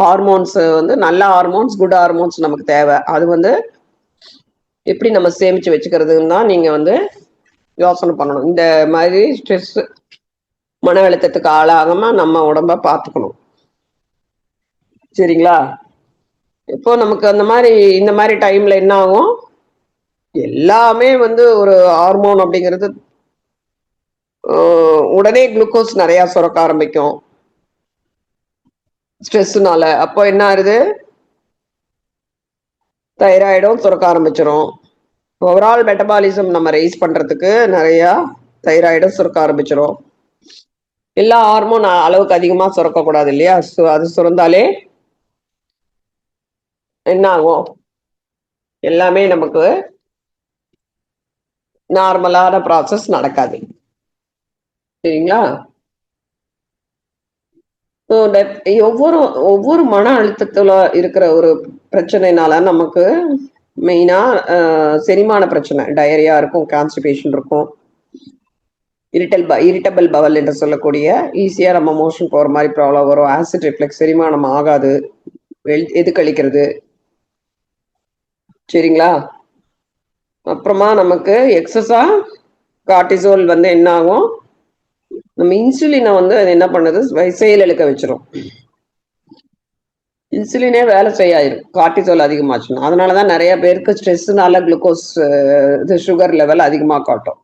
ஹார்மோன்ஸ் வந்து நல்ல ஹார்மோன்ஸ், குட் ஹார்மோன்ஸ் நமக்கு தேவை. அது வந்து எப்படி நம்ம சேமிச்சு வச்சுக்கிறதுன்னு தான் நீங்க வந்து யோசனை பண்ணணும். இந்த மாதிரி ஸ்ட்ரெஸ், மன அழுத்தத்துக்கு ஆளாகாம நம்ம உடம்ப பார்த்துக்கணும். சரிங்களா? இப்போ நமக்கு அந்த மாதிரி இந்த மாதிரி டைம்ல என்ன ஆகும், எல்லாமே வந்து ஒரு ஹார்மோன் அப்படிங்கிறது உடனே குளுக்கோஸ் நிறைய சுரக்க ஆரம்பிக்கும் ஸ்ட்ரெஸ்னால. அப்போ என்ன ஆகுது, தைராய்டும் சுரக்க ஆரம்பிச்சிடும். ஓவரால் மெட்டபாலிசம் நம்ம ரைஸ் பண்றதுக்கு நிறைய தைராய்டும் சுரக்க ஆரம்பிச்சிடும். எல்லா ஹார்மோன் அளவுக்கு அதிகமா சுரக்க கூடாது இல்லையா? அது சுரந்தாலே என்ன ஆகும், எல்லாமே நமக்கு நார்மலான ப்ராசஸ் நடக்காது. சரிங்களா? ஒவ்வொரு மன அழுத்தத்துல இருக்கிற ஒரு பிரச்சனைனால நமக்கு மெயினா செரிமான பிரச்சனை, டயரியா இருக்கும், கான்ஸ்டிபேஷன் இருக்கும், இரிட்டபிள் பவல் என்று சொல்லக்கூடிய ஈஸியா நம்ம மோஷன் போற மாதிரி ப்ராப்ளம் வரும், ஆசிட் ரிஃப்ளெக்ஸ், செரிமானம் ஆகாது, எது கழிக்கிறது. சரிங்களா? அப்புறமா நமக்கு எக்ஸஸா கார்டிசோல் வந்து என்ன ஆகும், நம்ம இன்சுலினை வந்து அது என்ன பண்ணுது, செயல் இழக்க வச்சிரும். இன்சுலினே வேலை செய்யாயிரும் கார்டிசோல் அதிகமாச்சுன்னா. அதனாலதான் நிறைய பேருக்கு ஸ்ட்ரெஸ்னால குளுக்கோஸ் இது சுகர் லெவல் அதிகமாக காட்டும்.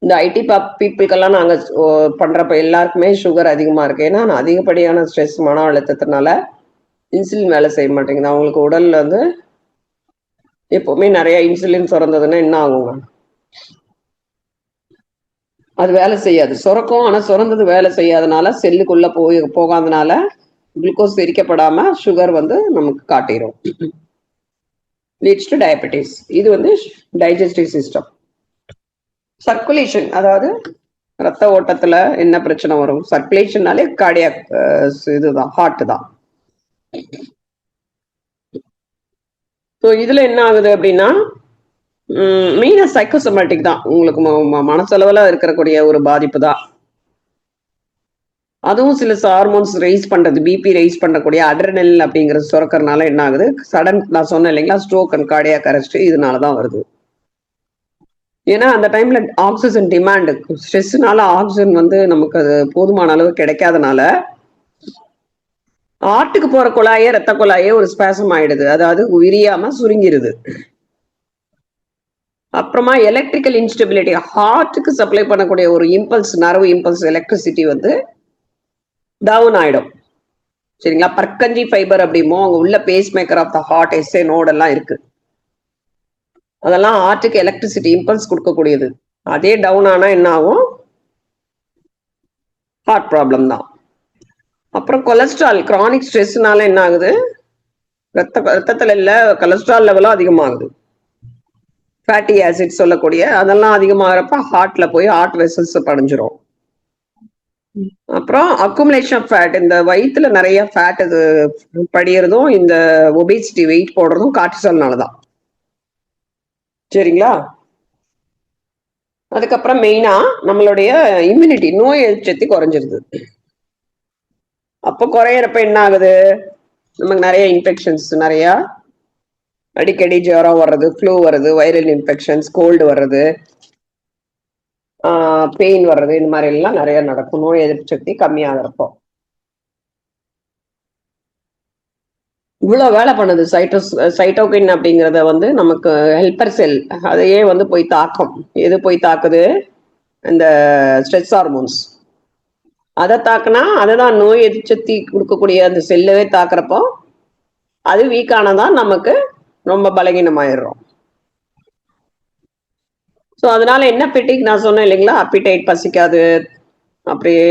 இந்த ஐடி பீப்புளுக்கெல்லாம் நாங்க பண்றப்ப எல்லாருக்குமே சுகர் அதிகமா இருக்கு. ஏன்னா அதிகப்படியான ஸ்ட்ரெஸ், மன அழுத்தத்தினால இன்சுலின் வேலை செய்ய மாட்டேங்குது. அவங்களுக்கு உடல்ல வந்து எப்பவுமே நிறைய இன்சுலின் சுரந்ததுன்னா என்ன ஆகுங்க, அது வேலை செய்யாது. சுரக்கும், ஆனா சுரந்தது வேலை செய்யாதனால, செல்லுக்குள்ள போகாதனால குளுக்கோஸ் எரிக்கப்படாம சுகர் வந்து நமக்கு காட்டிடும். Leads to diabetes. இது வந்து டைஜஸ்டிவ் சிஸ்டம். சர்க்குலேஷன், அதாவது ரத்த ஓட்டத்துல என்ன பிரச்சனை வரும், சர்க்குலேஷன்னாலே கார்டியாக் இதுதான், ஹார்ட் தான். ஸோ இதுல என்ன ஆகுது அப்படின்னா, மெயினா சைக்கோசோமேட்டிக் தான். உங்களுக்கு மனசளவுல இருக்கக்கூடிய ஒரு பாதிப்பு தான். அதுவும் சில ஹார்மோன்ஸ் ரைஸ் பண்றது, பிபி ரைஸ் பண்ணக்கூடிய அட்ரினல் அப்படிங்கிறது சுரக்கிறதுனால என்ன ஆகுது, சடன், நான் சொன்னேன் இல்லைங்களா, ஸ்ட்ரோக் அண்ட் கார்டியாக் அரெஸ்ட், இதனாலதான் வருது. ஏன்னா அந்த டைம்ல ஆக்சிஜன் டிமாண்ட், ஸ்ட்ரெஸ்னால ஆக்சிஜன் வந்து நமக்கு அது போதுமான அளவு கிடைக்காதனால ஹார்ட்டுக்கு போற குழாயே, ரத்த குழாயே ஒரு ஸ்பாசம் ஆயிடுது, அதாவது விரியாம சுருங்கிருது. அப்புறமா எலக்ட்ரிக்கல் இன்ஸ்டெபிலிட்டி, ஹார்ட்டுக்கு சப்ளை பண்ணக்கூடிய ஒரு இம்பல்ஸ், நரவு இம்பல்ஸ், எலக்ட்ரிசிட்டி வந்து டவுன் ஆயிடும். சரிங்களா? பர்கஞ்சி ஃபைபர் அப்படிமோ, அங்க உள்ள pacemaker of the heart, SA node எல்லாம் இருக்கு. அதெல்லாம் ஹார்ட்டுக்கு எலக்ட்ரிசிட்டி இம்பல்ஸ் கொடுக்கக்கூடியது. அதே டவுன் ஆனா என்ன ஆகும்? ஹார்ட் ப்ராப்ளம் தான். அப்புறம் கொலஸ்ட்ரால், கிரானிக் ஸ்ட்ரெஸ்னால என்ன ஆகுது? ரத்தத்துல இல்ல கொலஸ்ட்ரால் லெவலும் அதிகமாகுது. ஃபேட்டி ஆசிட் சொல்லக்கூடிய அதெல்லாம் அதிகமாகறப்ப ஹார்ட்ல போய் ஹார்ட் வெசல்ஸ் படைஞ்சிரும். அப்புறம் அக்குமுலேஷன் ஆஃப் ஃபேட், இந்த வயிற்றுல நிறைய ஃபேட் இது படியறதும் இந்த ஒபிசிட்டி வெயிட் போடுறதும் கார்டிசால்னால தான். சரிங்களா? அதுக்கப்புறம் மெயினா நம்மளுடைய இம்யூனிட்டி, நோய் எதிர்ப்பு சக்தி குறைஞ்சிருது. அப்போ குறையிறப்ப என்ன ஆகுது? நமக்கு நிறைய இன்ஃபெக்ஷன்ஸ், நிறைய அடிக்கடி ஜுரம் வர்றது, ஃப்ளூ வருது, வைரல் இன்ஃபெக்ஷன்ஸ், கோல்டு வர்றது, பெயின் வர்றது, இந்த மாதிரி எல்லாம் நிறைய நடக்கும் நோய் எதிர்ப்பு சக்தி கம்மியாகிறப்போ. இவ்வளவு வேலை பண்ணுது சைட்டோகின் அப்படிங்கறத வந்து நமக்கு ஹெல்பர் செல், அதையே வந்து போய் தாக்கும். எது போய் தாக்குது? இந்த ஸ்ட்ரெஸ் ஹார்மோன்ஸ். அதை தாக்குனா அதுதான் நோய் எதிர்ப்பு சக்தி கொடுக்கக்கூடிய அந்த செல்லவே தாக்குறப்போ அது வீக் ஆனதான் நமக்கு ரொம்ப பலகீனமாயிடுறோம். ஸோ அதனால என்ன பெட்டிக் நான் சொன்னேன் இல்லைங்களா, அப்பிடைட் பசிக்காது, அப்படியே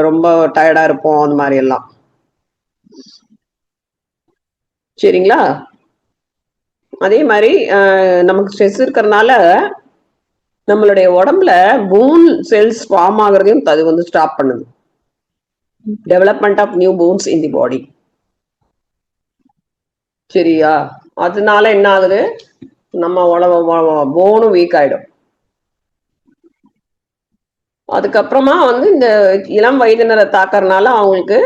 ரொம்ப டயர்டா இருப்போம், அந்த மாதிரி எல்லாம். சரிங்களா? அதே மாதிரி நமக்கு ஸ்ட்ரெஸ் இருக்கிறதுனால நம்மளுடைய உடம்புல போன் செல்ஸ் ஃபார்ம் ஆகுறதையும் அது வந்து ஸ்டாப் பண்ணுது. டெவலப்மெண்ட் ஆஃப் நியூ போன்ஸ் இன் தி பாடி. சரியா? அதனால என்ன ஆகுது? நம்ம போனும் வீக் ஆயிடும். அதுக்கப்புறமா வந்து இந்த இளம் வயதினரை தாக்கறதுனால அவங்களுக்கு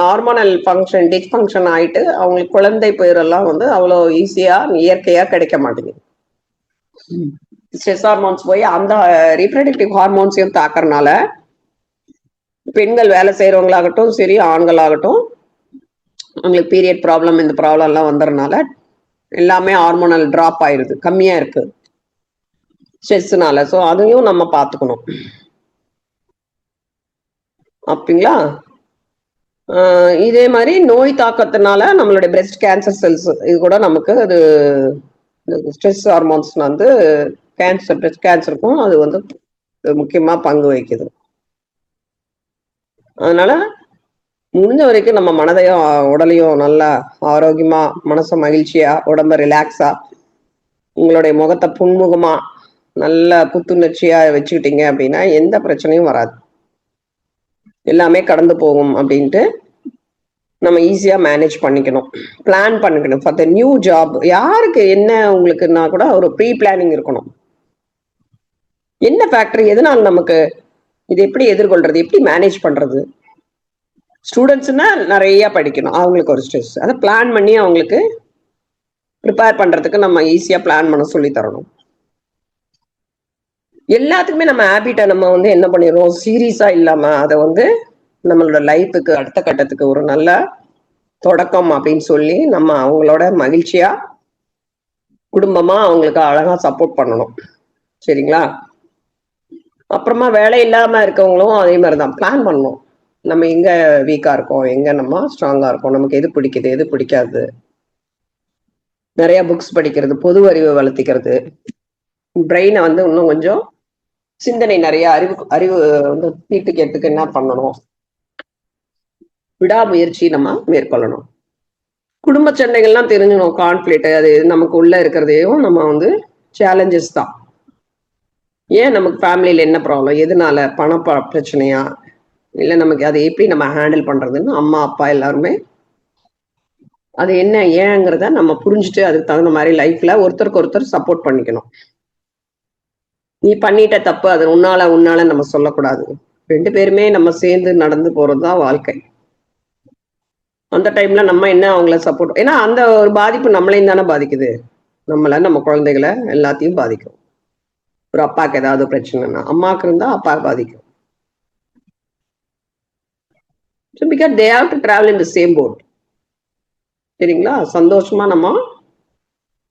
ஹார்மோனல் ஃபங்க்ஷன் டிஸ்ஃபங்க்ஷன் ஆயிட்டு அவங்களுக்கு குழந்தை பேரெல்லாம் வந்து அவ்வளோ ஈஸியா இயற்கையா கிடைக்க மாட்டேங்குது. ஸ்ட்ரெஸ் ஹார்மோன்ஸ் போய் அந்த ரீப்ரடக்டிவ் ஹார்மோன்ஸையும் தாக்கறதுனால பெண்கள் வேலை செய்யறவங்களாகட்டும் சரி, ஆண்களாகட்டும், அவங்களுக்கு பீரியட் ப்ராப்ளம், இந்த ப்ராப்ளம் எல்லாம் வந்துடுறதுனால எல்லாமே ஹார்மோனல் டிராப் ஆயிருது, கம்மியா இருக்கு ஸ்ட்ரெஸ்னால. ஸோ அதையும் நம்ம பார்த்துக்கணும். அப்படிங்களா? இதே மாதிரி நோய் தாக்கத்தினால நம்மளுடைய பிரெஸ்ட் கேன்சர் செல்ஸ் இது கூட நமக்கு அது ஸ்ட்ரெஸ் ஹார்மோன்ஸ் வந்து கேன்சர், பிரெஸ்ட் கேன்சருக்கும் அது வந்து முக்கியமா பங்கு வகிக்குது. அதனால முடிஞ்ச வரைக்கும் நம்ம மனதையும் உடலையும் நல்லா ஆரோக்கியமா, மனசை மகிழ்ச்சியா, உடம்ப ரிலாக்ஸா, உங்களுடைய முகத்தை புன்முகமா நல்ல புத்துணர்ச்சியா வச்சுக்கிட்டீங்க அப்படின்னா எந்த பிரச்சனையும் வராது, எல்லாமே கடந்து போகும் அப்படின்ட்டு நம்ம ஈஸியா மேனேஜ் பண்ணிக்கணும், பிளான் பண்ணிக்கணும் ஃபார் த நியூ ஜாப். யாருக்கு என்ன உங்களுக்குன்னா கூட ஒரு ப்ரீ பிளானிங் இருக்கணும். என்ன ஃபேக்டர், எதனால நமக்கு இது எப்படி எதிர்கொள்றது, எப்படி மேனேஜ் பண்றது. ஸ்டூடெண்ட்ஸ்னா நிறைய படிக்கணும், அவங்களுக்கு ஒரு ஸ்ட்ரெஸ், அதை பிளான் பண்ணி அவங்களுக்கு ப்ரிப்பேர் பண்றதுக்கு நம்ம ஈஸியா பிளான் பண்ண சொல்லி தரணும். எல்லாத்துக்குமே நம்ம ஹேபிட்டை நம்ம வந்து என்ன பண்ணிடுறோம், சீரியஸா இல்லாம அதை வந்து நம்மளோட லைஃபுக்கு அடுத்த கட்டத்துக்கு ஒரு நல்ல தொடக்கம் அப்படின்னு சொல்லி நம்ம அவங்களோட மகிழ்ச்சியா குடும்பமா அவங்களுக்கு அழகா சப்போர்ட் பண்ணணும். சரிங்களா? அப்புறமா வேலை இல்லாம இருக்கவங்களும் அதே மாதிரிதான் பிளான் பண்ணணும். நம்ம எங்க வீக்கா இருக்கோம், எங்க நம்ம ஸ்ட்ராங்கா இருக்கோம், நமக்கு எது பிடிக்குது எது பிடிக்காது. நிறைய புக்ஸ் படிக்கிறது, பொது அறிவை வளர்த்திக்கிறது, பிரெயினை வந்து இன்னும் கொஞ்சம் சிந்தனை நிறைய அறிவு வந்து தீட்டுக்கிறதுக்கு என்ன பண்ணணும், விடாமுயற்சி நம்ம மேற்கொள்ளணும். குடும்ப சண்டைகள்லாம் தெரிஞ்சுக்கணும், கான்ஃபிளிக்ட் அது நமக்கு உள்ள இருக்கிறதையும் நம்ம வந்து சேலஞ்சஸ் தான். ஏன் நமக்கு ஃபேமிலியில என்ன ப்ராப்ளம், எதனால, பண பிரச்சனையா, இல்லை நமக்கு அதை எப்படி நம்ம ஹேண்டில் பண்றதுன்னு அம்மா அப்பா எல்லாருமே அது என்ன ஏங்கிறத நம்ம புரிஞ்சுட்டு அதுக்கு தகுந்த மாதிரி லைஃப்ல ஒருத்தருக்கு ஒருத்தர் சப்போர்ட் பண்ணிக்கணும். நீ பண்ணிட்ட தப்பு அது உன்னால நம்ம சொல்லக்கூடாது. ரெண்டு பேருமே நம்ம சேர்ந்து நடந்து போறதுதான் வாழ்க்கை. அந்த டைம்ல நம்ம என்ன அவங்கள சப்போர்ட், ஏன்னா அந்த ஒரு பாதிப்பு நம்மளையும் தானே பாதிக்குது, நம்மள நம்ம குழந்தைகளை எல்லாத்தையும் பாதிக்கும். ஒரு அப்பாவுக்கு ஏதாவது பிரச்சனைனா அம்மாவுக்கு இருந்தா அப்பா பாதிக்கும். So because they have to travel in the same boat. சரிங்களா? சந்தோஷமா நம்ம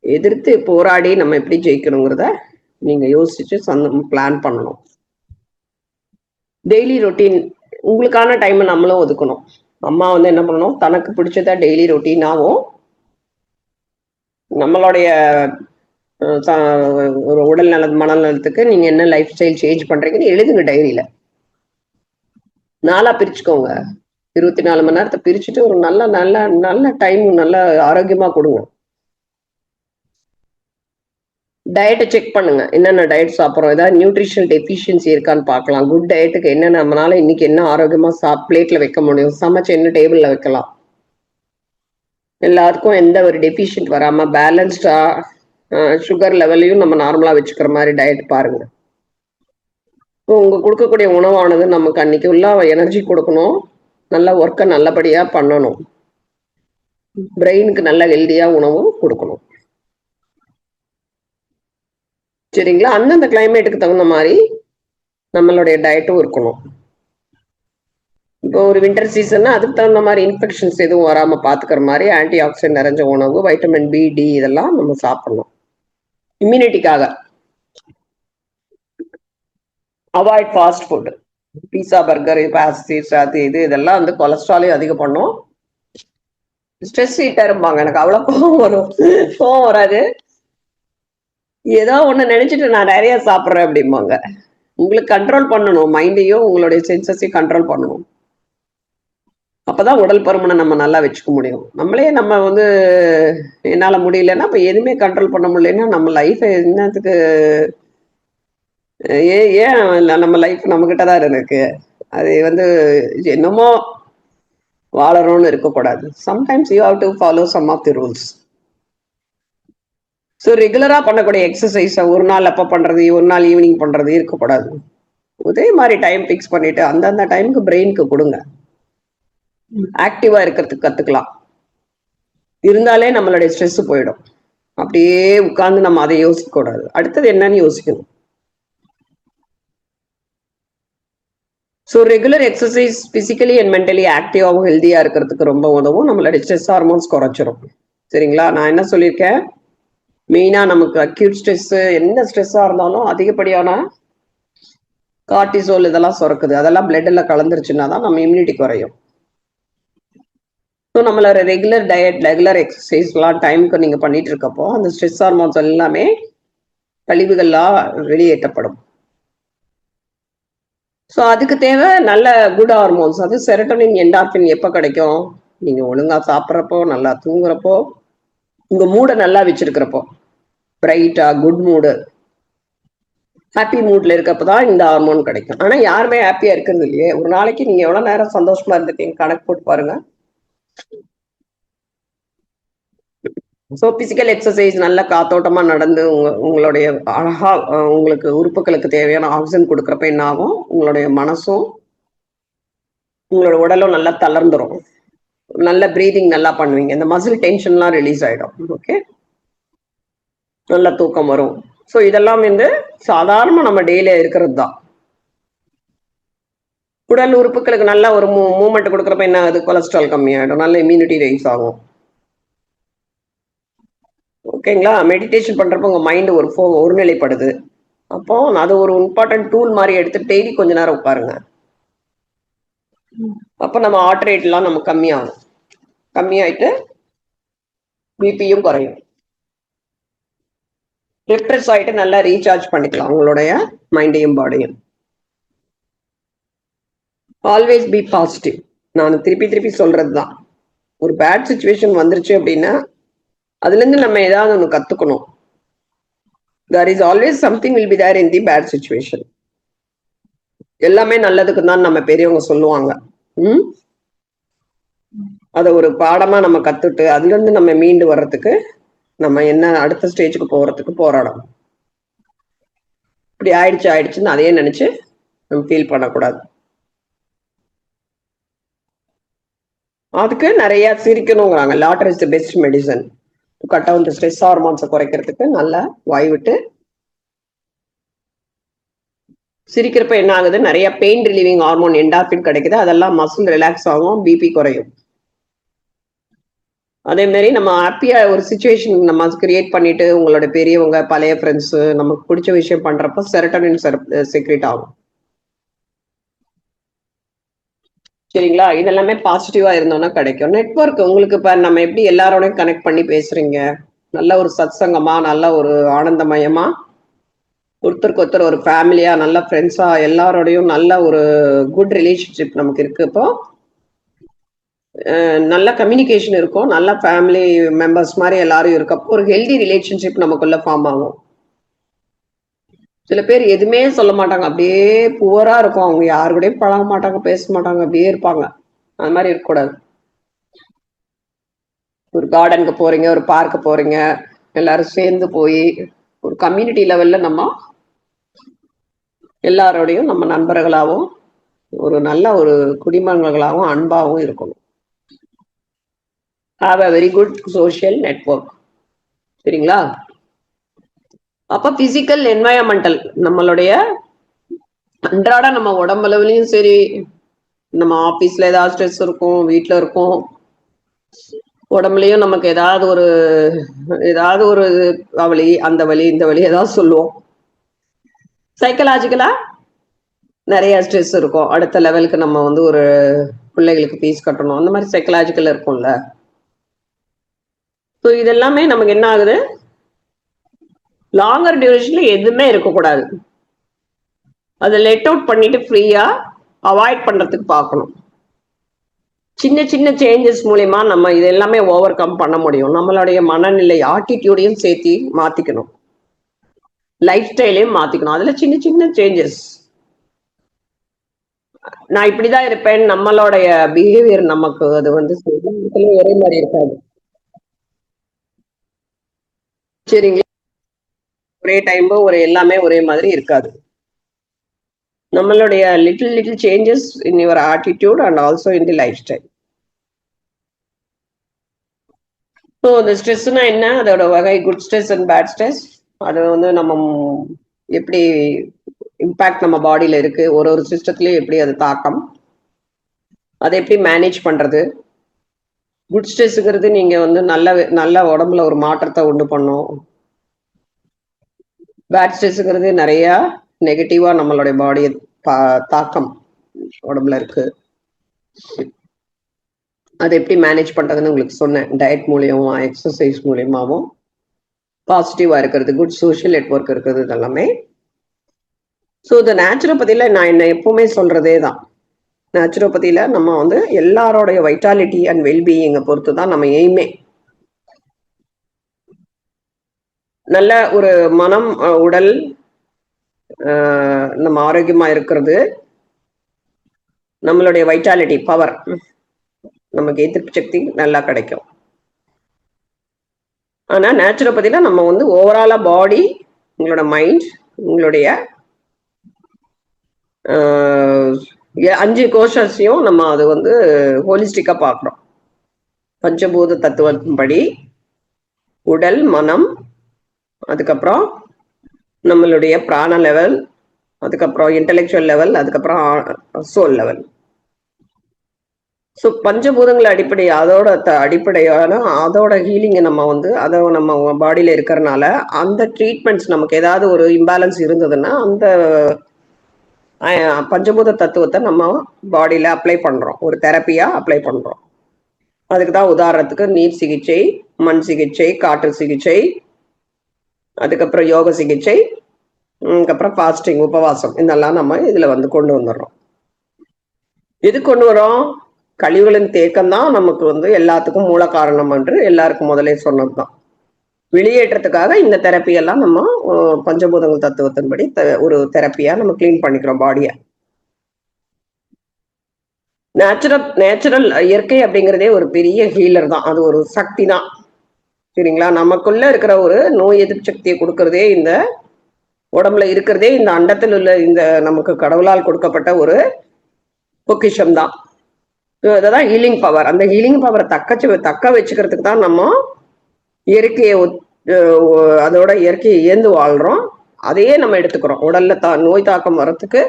எதிர்த்து போராடி நம்ம எப்படி ஜெயிக்கணுங்கிறத நீங்க யோசிச்சு பிளான் பண்ணணும். டெய்லி ரொட்டீன் உங்களுக்கான டைம் நம்மளும் ஒதுக்கணும். அம்மா வந்து என்ன பண்ணணும், தனக்கு பிடிச்சதா டெய்லி ரொட்டீனாவும் நம்மளுடைய ஒரு உடல் நலம் மனநலத்துக்கு நீங்க என்ன லைஃப் ஸ்டைல் சேஞ்ச் பண்றீங்கன்னு எழுதுங்க டைரியில. 4 பிரிச்சுக்கோங்க. 24 மணி நேரத்தை பிரிச்சுட்டு ஒரு நல்ல நல்ல நல்ல டைம் நல்ல ஆரோக்கியமா கொடுங்க. டயட்டை செக் பண்ணுங்க. என்னென்ன டயட் சாப்பிட்றோம், ஏதாவது நியூட்ரிஷனல் டெஃபிஷியன்சி இருக்கான்னு பார்க்கலாம். குட் டயட்டுக்கு என்ன நம்மளால இன்னைக்கு என்ன ஆரோக்கியமா பிளேட்ல வைக்க முடியும், சமைச்சு என்ன டேபிள்ல வைக்கலாம், எல்லாத்துக்கும் எந்த ஒரு டெஃபிஷியன்ட் வராம பேலன்ஸ்டா சுகர் லெவலையும் நம்ம நார்மலா வச்சுக்கிற மாதிரி டயட் பாருங்க. உங்க கொடுக்கக்கூடிய உணவானது நமக்கு அன்னைக்கு உள்ள எனர்ஜி கொடுக்கணும், நல்ல ஒர்க்கை நல்லபடியா பண்ணணும், பிரெயினுக்கு நல்ல ஹெல்தியா உணவும் கொடுக்கணும். சரிங்களா? அந்தந்த கிளைமேட்டுக்கு தகுந்த மாதிரி நம்மளுடைய டயட்டும் இருக்கணும். இப்போ ஒரு வின்டர் சீசன்னா அதுக்கு தகுந்த மாதிரி இன்ஃபெக்ஷன்ஸ் எதுவும் வராம பாத்துக்கிற மாதிரி ஆன்டி ஆக்சிடென்ட் நிறைஞ்ச உணவு, வைட்டமின் பி, டி இதெல்லாம் நம்ம சாப்பிடணும் இம்யூனிட்டிக்காக. அவாய்ட் ஃபாஸ்ட் ஃபுட், பீஸா, பர்கர், பாஸ்டிஸ், அது இதெல்லாம் வந்து கொலஸ்ட்ராலையும் அதிகம் பண்ணும். ஸ்ட்ரெஸ் ஹீட்டா இருப்பாங்க. எனக்கு அவ்வளவு கோவம் வராது. ஏதோ ஒண்ணு நினைச்சிட்டு நான் நிறைய சாப்பிட்றேன் அப்படிம்பாங்க. உங்களுக்கு கண்ட்ரோல் பண்ணணும், மைண்டையும் உங்களுடைய சென்சஸையும் கண்ட்ரோல் பண்ணணும். அப்பதான் உடல் பருமனை நம்ம நல்லா வச்சுக்க முடியும். நம்மளே நம்ம வந்து என்னால முடியலன்னா அப்ப எதுவுமே கண்ட்ரோல் பண்ண முடியலன்னா நம்ம லைஃப் என்னத்துக்கு, ஏன் நம்ம லைஃப் நம்ம கிட்டதான் இருக்கு. அது வந்து என்னமோ வாழறோம்னு இருக்கக்கூடாது. Sometimes you have to follow some of the rules. So ரெகுலரா பண்ணக்கூடிய எக்ஸசைஸ ஒரு நாள் அப்ப பண்றது, ஒரு நாள் ஈவினிங் பண்றது இருக்கக்கூடாது. அதே மாதிரி டைம் பிக்ஸ் பண்ணிட்டு அந்தந்த டைமுக்கு பிரெயினுக்கு கொடுங்க. ஆக்டிவா இருக்கிறதுக்கு கத்துக்கலாம். இருந்தாலே நம்மளுடைய ஸ்ட்ரெஸ் போயிடும். அப்படியே உட்கார்ந்து நம்ம அதை யோசிக்க கூடாது. அடுத்தது என்னன்னு யோசிக்கணும். So regular exercise physically and mentally ஆக்டிவாகவும் ஹெல்தியா இருக்கிறதுக்கு ரொம்ப உதவும். நம்மளுடைய ஸ்ட்ரெஸ் ஹார்மோன்ஸ் குறைச்சிரும். சரிங்களா? நான் என்ன சொல்லியிருக்கேன், மெயினா நமக்கு அக்யூட் ஸ்ட்ரெஸ், எந்த ஸ்ட்ரெஸ்ஸா இருந்தாலும் அதிகப்படியான கார்டிசோல் இதெல்லாம் சுரக்குது. அதெல்லாம் பிளட்ல கலந்துருச்சுன்னா தான் நம்ம இம்யூனிட்டி குறையும். ஸோ நம்மளோட ரெகுலர் டயட், ரெகுலர் எக்ஸசைஸ்லாம் டைமுக்கு நீங்க பண்ணிட்டு இருக்கப்போ அந்த ஸ்ட்ரெஸ் ஹார்மோன்ஸ் எல்லாமே கழிவுகள்லாம் வெளியேற்றப்படும். ஸோ அதுக்கு தேவை நல்ல குட் ஹார்மோன்ஸ். அது செரட்டோனின், என்டார்பின் எப்போ கிடைக்கும்? நீங்க ஒழுங்கா சாப்பிட்றப்போ, நல்லா தூங்குறப்போ, உங்க மூடை நல்லா வச்சிருக்கிறப்போ, பிரைட்டா குட் மூடு, ஹாப்பி மூட்ல இருக்கப்பதான் இந்த ஹார்மோன் கிடைக்கும். ஆனா யாருமே ஹாப்பியா இருக்கிறது இல்லையே. ஒரு நாளைக்கு நீங்க எவ்வளவு நேரம் சந்தோஷமா இருந்துட்டீங்க கணக்கு போட்டு பாருங்க. ஸோ பிசிக்கல் எக்ஸசைஸ் நல்ல காத்தோட்டமா நடந்து உங்களுடைய அழகா உங்களுக்கு உறுப்புகளுக்கு தேவையான ஆக்சிஜன் கொடுக்குறப்ப என்ன ஆகும், உங்களுடைய மனசும் உங்களோட உடலும் நல்லா தளர்ந்துரும். நல்ல பிரீதிங் நல்லா பண்ணுவீங்க. இந்த மசில் டென்ஷன்லாம் ரிலீஸ் ஆயிடும். ஓகே, நல்ல தூக்கம் வரும். ஸோ இதெல்லாம் வந்து சாதாரண நம்ம டெய்லியா இருக்கிறது தான். உடல் உறுப்புகளுக்கு நல்ல ஒரு மூவ்மெண்ட் கொடுக்குறப்ப என்ன ஆகுது, கொலஸ்ட்ரால் கம்மியாயிடும், நல்ல இம்யூனிட்டி ரைஸ் ஆகும். ஓகேங்களா? மெடிடேஷன் பண்றப்ப உங்க மைண்ட் ஒருநிலைப்படுது. அப்போ அது ஒரு இம்பார்ட்டன்ட் டூல் மாதிரி எடுத்து டெய்லி கொஞ்ச நேரம் உட்காருங்க. அப்ப நம்ம ஹார்ட் ரேட் எல்லாம் நம்ம கம்மியாகும். கம்மியாயிட்டு பிபியும் குறையும். ரிப்ரெஸ் ஆயிட்டு நல்லா ரீசார்ஜ் பண்ணிக்கலாம் உங்களுடைய மைண்டையும் பாடியும். Always be positive. நான் திருப்பி திருப்பி சொல்றதுதான். ஒரு பேட் சுச்சுவேஷன் வந்துருச்சு அப்படின்னா அதுல இருந்து நம்ம ஏதாவது ஒண்ணு கத்துக்கணும். There is always something will be there in the bad situation. எல்லாமே நல்லதுக்கு தான் நம்ம பெரியவங்க சொல்லுவாங்க. அத ஒரு பாடமா நம்ம கத்துட்டு அதுல இருந்து நம்ம மீண்டு வர்றதுக்கு நம்ம என்ன அடுத்த ஸ்டேஜுக்கு போறதுக்கு போராடணும். இப்படி ஆயிடுச்சுன்னு அதையே நினைச்சு நம்ம ஃபீல் பண்ணக்கூடாது. அதுக்கு நிறைய சிரிக்கணுங்கிறாங்க. Laughter is the best medicine. Cut down the stress ஹார்மோன்ஸை குறைக்கிறதுக்கு நல்லா வாய் விட்டு சிரிக்கிறப்ப என்ன ஆகுது, நிறைய பெயின் ரிலீவிங் ஹார்மோன் என்டார்பின் கிடைக்குது. அதெல்லாம் மசில் ரிலாக்ஸ் ஆகும், பிபி குறையும். அதே மாதிரி நம்ம ஹாப்பியா ஒரு சுச்சுவேஷன் நம்ம கிரியேட் பண்ணிட்டு உங்களோட பெரியவங்க, பழைய ஃப்ரெண்ட்ஸ், நமக்கு பிடிச்ச விஷயம் பண்றப்ப செரட்டோனின் செக்ரேட் ஆகும். சரிங்களா? இதெல்லாமே பாசிட்டிவா இருந்தோம்னா கிடைக்கும். நெட்வொர்க் உங்களுக்கு இப்ப நம்ம எப்படி எல்லாரோடையும் கனெக்ட் பண்ணி பேசுறீங்க, நல்ல ஒரு சத்சங்கமா, நல்ல ஒரு ஆனந்தமயமா, ஒருத்தருக்கு ஒருத்தர் ஒரு ஃபேமிலியா, நல்ல ஃப்ரெண்ட்ஸா, எல்லாரோடையும் நல்ல ஒரு குட் ரிலேஷன்ஷிப் நமக்கு இருக்கு. இப்போ நல்ல கம்யூனிகேஷன் இருக்கும். நல்ல ஃபேமிலி மெம்பர்ஸ் மாதிரி எல்லாரும் இருக்கப்போ ஒரு ஹெல்தி ரிலேஷன்ஷிப் நமக்குள்ள ஃபார்ம் ஆகும். சில பேர் எதுவுமே சொல்ல மாட்டாங்க, அப்படியே புவரா இருக்கும். அவங்க யாரு கூடயும் பழக மாட்டாங்க, பேச மாட்டாங்க, அப்படியே இருப்பாங்க. அது மாதிரி இருக்கக்கூடாது. ஒரு கார்டனுக்கு போறீங்க, ஒரு பார்க்கு போறீங்க, எல்லாரும் சேர்ந்து போய் ஒரு கம்யூனிட்டி லெவல்ல நம்ம எல்லாரோடையும் நம்ம நண்பர்களாகவும் ஒரு நல்ல ஒரு குடிமகன்களாகவும் அன்பாகவும் இருக்கணும். Have a very good social network. சரிங்களா? அப்ப பிசிக்கல் என்வாயன்மெண்டல் நம்மளுடைய அன்றாட நம்ம உடம்புலயும் சரி, நம்ம ஆபீஸ்ல ஏதாவது ஸ்ட்ரெஸ் இருக்கும், வீட்டுல இருக்கும், உடம்புலயும் நமக்கு ஏதாவது ஒரு வலி, அந்த வலி இந்த வலி ஏதாவது சொல்லுவோம். சைக்கலாஜிக்கலா நிறைய ஸ்ட்ரெஸ் இருக்கும். அடுத்த லெவலுக்கு நம்ம வந்து ஒரு பிள்ளைகளுக்கு ஃபீஸ் கட்டணும், அந்த மாதிரி சைக்கலாஜிக்கல் இருக்கும்ல. ஸோ இதெல்லாமே நமக்கு என்ன ஆகுது, லாங்கர் டியூரேஷன்ல எதுவுமே இருக்கக்கூடாது. அதை லெட் அவுட் பண்ணிட்டு ஃப்ரீயா அவாய்ட் பண்றதுக்கு பார்க்கணும். சின்ன சின்ன சேஞ்சஸ் மூலியமா நம்ம இது எல்லாமே ஓவர் கம் பண்ண முடியும். நம்மளுடைய மனநிலை ஆட்டிடியூடையும் சேர்த்து மாத்திக்கணும், லைஃப் ஸ்டைலையும் மாத்திக்கணும். அதுல சின்ன சின்ன சேஞ்சஸ். நான் இப்படிதான் இருப்பேன், நம்மளுடைய பிஹேவியர் நமக்கு அது வந்து ஒரே மாதிரி இருக்காது. சரிங்களா? ஒரே டைம் ஒரு எல்லாமே ஒரே மாதிரி இருக்காது. நம்மளுடைய little little changes in your attitude and also in the lifestyle. So இந்த ஸ்ட்ரெஸ்னா என்ன, அதோட வகை, good stress and bad stress, அது வந்து நம்ம எப்படி இம்பாக்ட் நம்ம பாடியில இருக்கு, ஒரு ஒரு சிஸ்டத்துலயும் எப்படி அது தாக்கம், அதை எப்படி மேனேஜ் பண்றது. குட் ஸ்ட்ரெஸ்ங்கிறது நீங்க வந்து நல்ல உடம்புல ஒரு மாற்றத்தை உண்டு பண்ணும். பேட் ஸ்ட்ரெஸ்ங்கிறது நிறைய நெகட்டிவா நம்மளுடைய பாடியை தாக்கம் உடம்புல இருக்கு. அதை எப்படி மேனேஜ் பண்றதுன்னு உங்களுக்கு சொன்னேன். டயட் மூலியமா, எக்ஸசைஸ் மூலியமாவும் பாசிட்டிவா இருக்கிறது, குட் சோஷியல் நெட்வொர்க் இருக்கிறது, இதெல்லாமே. ஸோ இந்த நேச்சுரோபதியில நான் என்ன எப்பவுமே சொல்றதே தான், நேச்சுரோபதியில நம்ம வந்து எல்லாரோடைய வைட்டாலிட்டி அண்ட் வெல்பீயிங்கை பொறுத்து தான் நம்ம எய்மே. நல்ல ஒரு மனம், உடல் நம்ம ஆரோக்கியமா இருக்கிறது, நம்மளுடைய வைட்டாலிட்டி பவர், நமக்கு எதிர்ப்பு சக்தி நல்லா கிடைக்கும். ஆனா நேச்சுரோபதியில நம்ம வந்து ஓவராலா பாடி, உங்களோட மைண்ட், உங்களுடைய 5 கோஷத்தையும் நம்ம அது வந்து ஹோலிஸ்டிக்கா பார்க்கிறோம். பஞ்சபூத தத்துவத்தின்படி உடல், மனம், அதுக்கப்புறம் நம்மளுடைய பிராண லெவல், அதுக்கப்புறம் இன்டெலெக்சுவல் லெவல், அதுக்கப்புறம் சோல் லெவல். ஸோ பஞ்சபூதங்கள் அடிப்படை, அடிப்படையான அதோட ஹீலிங்கை நம்ம வந்து அதை நம்ம பாடியில இருக்கிறனால அந்த ட்ரீட்மெண்ட்ஸ் நமக்கு ஏதாவது ஒரு இம்பேலன்ஸ் இருந்ததுன்னா அந்த பஞ்சபூத தத்துவத்தை நம்ம பாடியில அப்ளை பண்றோம், ஒரு தெரப்பியா அப்ளை பண்றோம். அதுக்கு தான் உதாரணத்துக்கு நீர் சிகிச்சை, மண் சிகிச்சை, காற்று சிகிச்சை, அதுக்கப்புறம் யோக சிகிச்சை, அதுக்கப்புறம் ஃபாஸ்டிங், உபவாசம், இதெல்லாம் நம்ம இதுல வந்து கொண்டு வந்துடுறோம். எது கொண்டு வரோம்? கழிவுகளின் தேக்கம் தான் நமக்கு வந்து எல்லாத்துக்கும் மூல காரணம் என்று எல்லாருக்கும் முதலே சொன்னதுதான். வெளியேற்றத்துக்காக இந்த தெரப்பி எல்லாம் நம்ம பஞ்சபூதங்கள் தத்துவத்தின்படி ஒரு தெரப்பியா நம்ம கிளீன் பண்ணிக்கிறோம் பாடிய. நேச்சுரல் இயற்கை அப்படிங்கிறதே ஒரு பெரிய ஹீலர் தான், அது ஒரு சக்தி தான். சரிங்களா? நமக்குள்ள இருக்கிற ஒரு நோய் எதிர்ப்பு சக்தியை கொடுக்கறதே, இந்த உடம்புல இருக்கிறதே, இந்த அண்டத்தில் உள்ள இந்த நமக்கு கடவுளால் கொடுக்கப்பட்ட ஒரு பொக்கிஷம் தான். இதுதான் ஹீலிங் பவர். அந்த ஹீலிங் பவரை தக்க வச்சுக்கிறதுக்கு தான் நம்ம இயற்கையை அதோட இயற்கையை ஏந்து வாழ்றோம். அதையே நம்ம எடுத்துக்கிறோம். உடல்ல நோய் தாக்கம் வர்றதுக்கு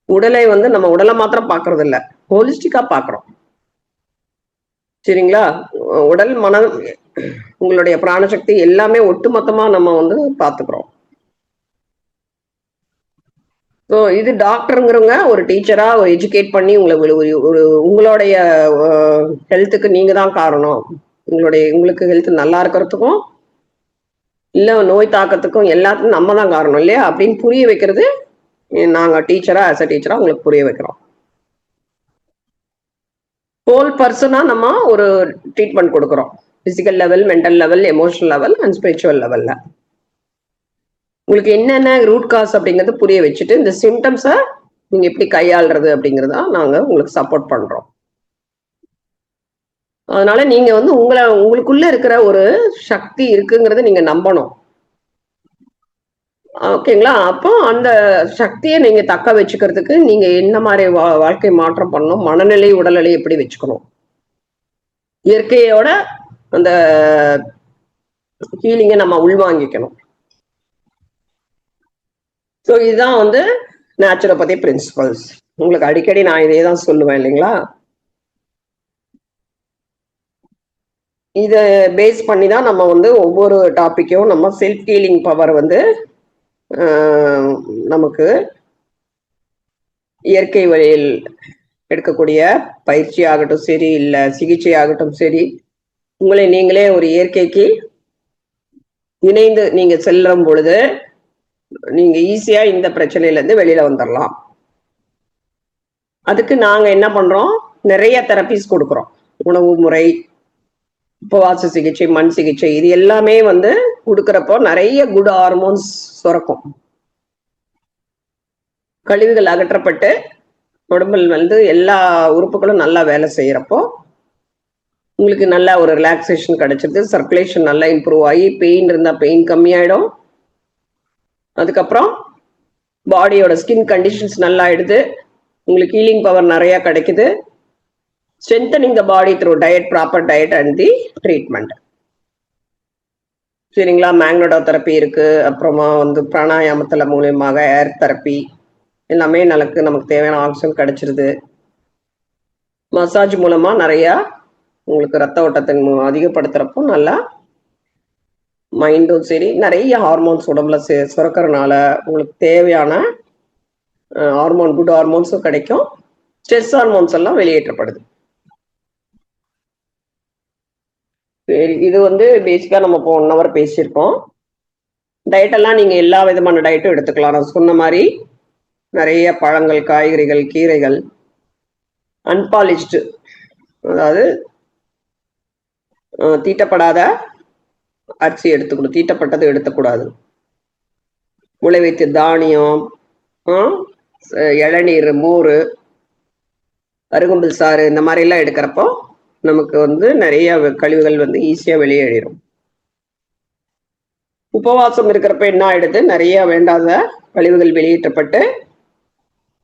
உடலை வந்து நம்ம உடலை மாத்திரம் பாக்குறது இல்ல, ஹோலிஸ்டிக்கா பாக்குறோம். சரிங்களா? உடல், மனம், உங்களுடைய பிராணசக்தி எல்லாமே ஒட்டுமொத்தமா நம்ம வந்து பாத்துக்கிறோம். ஸோ இது டாக்டருங்கிறவங்க ஒரு டீச்சரா ஒரு எஜுகேட் பண்ணி உங்களுடைய ஹெல்த்துக்கு நீங்க தான் காரணம். உங்களுக்கு ஹெல்த் நல்லா இருக்கிறதுக்கும் இல்ல நோய் தாக்கத்துக்கும் எல்லாத்துக்கும் நம்ம தான் காரணம் இல்லையா அப்படின்னு புரிய வைக்கிறது நாங்க டீச்சரா ஆஸ் அ டீச்சரா உங்களுக்கு புரிய வைக்கிறோம். ஹோல் பர்சனா நம்ம ஒரு ட்ரீட்மெண்ட் கொடுக்குறோம். Physical level, mental level, emotional level and spiritual லெவல்ல உங்களுக்கு என்னென்ன ரூட் காஸ் அப்படிங்கறது புரிய வச்சுட்டு இந்த சிம்டம்ஸை நீங்க எப்படி கையாளுறது அப்படிங்கறத நாங்க உங்களுக்கு சப்போர்ட் பண்றோம். அதனால நீங்க வந்து உங்களுக்குள்ள இருக்கிற ஒரு சக்தி இருக்குங்கிறத நீங்க நம்பணும். ஓகேங்களா? அப்போ அந்த சக்தியை நீங்க தக்க வச்சுக்கிறதுக்கு நீங்க என்ன மாதிரி வாழ்க்கை மாற்றம் பண்ணணும், மனநிலை உடல்நிலை எப்படி வச்சுக்கணும், இயற்கையோட அந்த ஹீலிங்கை நம்ம உள்வாங்கிக்கணும். ஸோ இதுதான் வந்து நேச்சுரோபதி பிரின்சிபல்ஸ். உங்களுக்கு அடிக்கடி நான் இதே தான் சொல்லுவேன் இல்லைங்களா? இதை பேஸ் பண்ணி தான் நம்ம வந்து ஒவ்வொரு டாப்பிக்கும் நம்ம செல்ஃப் ஹீலிங் பவர் வந்து நமக்கு இயற்கை வழியில் எடுக்கக்கூடிய பயிற்சி ஆகட்டும் சரி, இல்லை சிகிச்சை ஆகட்டும் சரி, உங்களை நீங்களே ஒரு இயற்கைக்கு இணைந்து நீங்க செல்லும் பொழுது நீங்க ஈஸியா இந்த பிரச்சனையில இருந்து வெளியில வந்துடலாம். அதுக்கு நாங்க என்ன பண்றோம், நிறைய தெரபிஸ் கொடுக்குறோம். உணவு முறை, உபவாச சிகிச்சை, மண் சிகிச்சை, இது எல்லாமே வந்து கொடுக்கறப்போ நிறைய குட் ஹார்மோன்ஸ் சுரக்கும். கழிவுகள் அகற்றப்பட்டு உடம்பில் வந்து எல்லா உறுப்புகளும் நல்லா வேலை செய்யறப்போ உங்களுக்கு நல்ல ஒரு ரிலாக்ஸேஷன் கிடைச்சிருது. சர்க்குலேஷன் நல்லா இம்ப்ரூவ் ஆகி பெயின் இருந்தால் பெயின் கம்மியாயிடும். அதுக்கப்புறம் பாடியோட ஸ்கின் கண்டிஷன்ஸ் நல்லா ஆயிடுது. உங்களுக்கு ஹீலிங் பவர் நிறைய கிடைக்குது. Strengthening the body through diet, proper diet and the treatment. சரிங்களா? மேக்னடோ தெரப்பி இருக்கு. அப்புறமா வந்து பிராணாயாமத்துல மூலியமாக ஏர் தெரப்பி எல்லாமே நமக்கு தேவையான ஆக்சிஜன் கிடைச்சிருது. மசாஜ் மூலமா நிறைய உங்களுக்கு ரத்த ஓட்டத்தின் அதிகப்படுத்துறப்போ நல்லா மைண்டும் சரி, நிறைய ஹார்மோன்ஸ் உடம்புல சுரக்கிறதுனால உங்களுக்கு தேவையான ஹார்மோன், குட் ஹார்மோன்ஸும் கிடைக்கும். ஸ்ட்ரெஸ் ஹார்மோன்ஸ் எல்லாம் வெளியேற்றப்படுது. சரி, இது வந்து பேசிக்கா நம்ம இப்போ 1 hour பேசியிருக்கோம். டயட் எல்லாம் நீங்க எல்லா விதமான டயட்டும் எடுத்துக்கலாம். நான் சொன்ன மாதிரி நிறைய பழங்கள், காய்கறிகள், கீரைகள், அன்பாலிஷ்டு, அதாவது தீட்டப்படாத அரிசி எடுத்துக்கணும், தீட்டப்பட்டது எடுத்துக்கூடாது. விளைவித்து தானியம், இளநீர், மோர், அருகம்புல் சாறு, இந்த மாதிரி எல்லாம் எடுக்கிறப்போ நமக்கு வந்து நிறைய கழிவுகள் வந்து ஈஸியா வெளியேறிடும். உபவாசம் இருக்கிறப்ப என்ன ஆயிடுது, நிறைய வேண்டாத கழிவுகள் வெளியேற்றப்பட்டு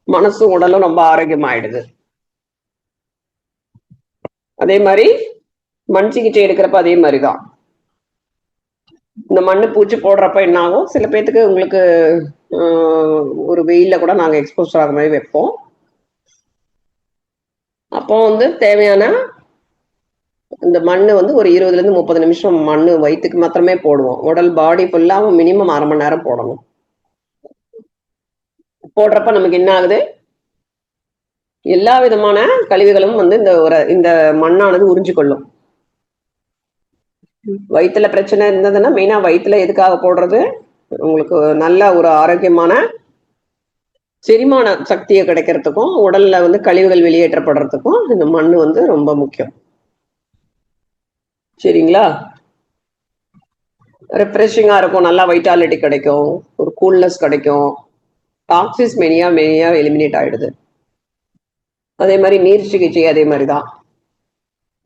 மனசும் உடலும் ரொம்ப ஆரோக்கியமாயிடுது. அதே மாதிரி மண் சிகிச்சை எடுக்கிறப்ப அதே மாதிரிதான். இந்த மண்ணு பூச்சி போடுறப்ப என்ன ஆகும், சில பேர்த்துக்கு உங்களுக்கு ஒரு வெயில்ல கூட நாங்க எக்ஸ்போஸ் ஆகிற மாதிரி வைப்போம். அப்போ வந்து தேவையான இந்த மண்ணு வந்து ஒரு 20 to 30 நிமிஷம் மண்ணு வயிற்றுக்கு மாத்திரமே போடுவோம். உடல் பாடி ஃபுல்லாக மினிமம் 1/2 மணி நேரம் போடணும். போடுறப்ப நமக்கு என்ன ஆகுது, எல்லா விதமான கழிவுகளும் வந்து இந்த மண்ணானது உறிஞ்சு கொள்ளும். வயிற்றுல பிரச்சனை இருந்ததுன்னா மெயினா வயிற்றுல எதுக்காக போடுறது, உங்களுக்கு நல்ல ஒரு ஆரோக்கியமான செரிமான சக்தியை கிடைக்கிறதுக்கும் உடல்ல வந்து கழிவுகள் வெளியேற்றப்படுறதுக்கும் இந்த மண் வந்து ரொம்ப முக்கியம். சரிங்களா? ரெஃப்ரெஷிங்கா இருக்கும், நல்லா வைட்டாலிட்டி கிடைக்கும், ஒரு கூல்னஸ் கிடைக்கும், டாக்ஸிஸ் மெனியா எலிமினேட் ஆயிடுது. அதே மாதிரி நீர் சிகிச்சை அதே மாதிரிதான்.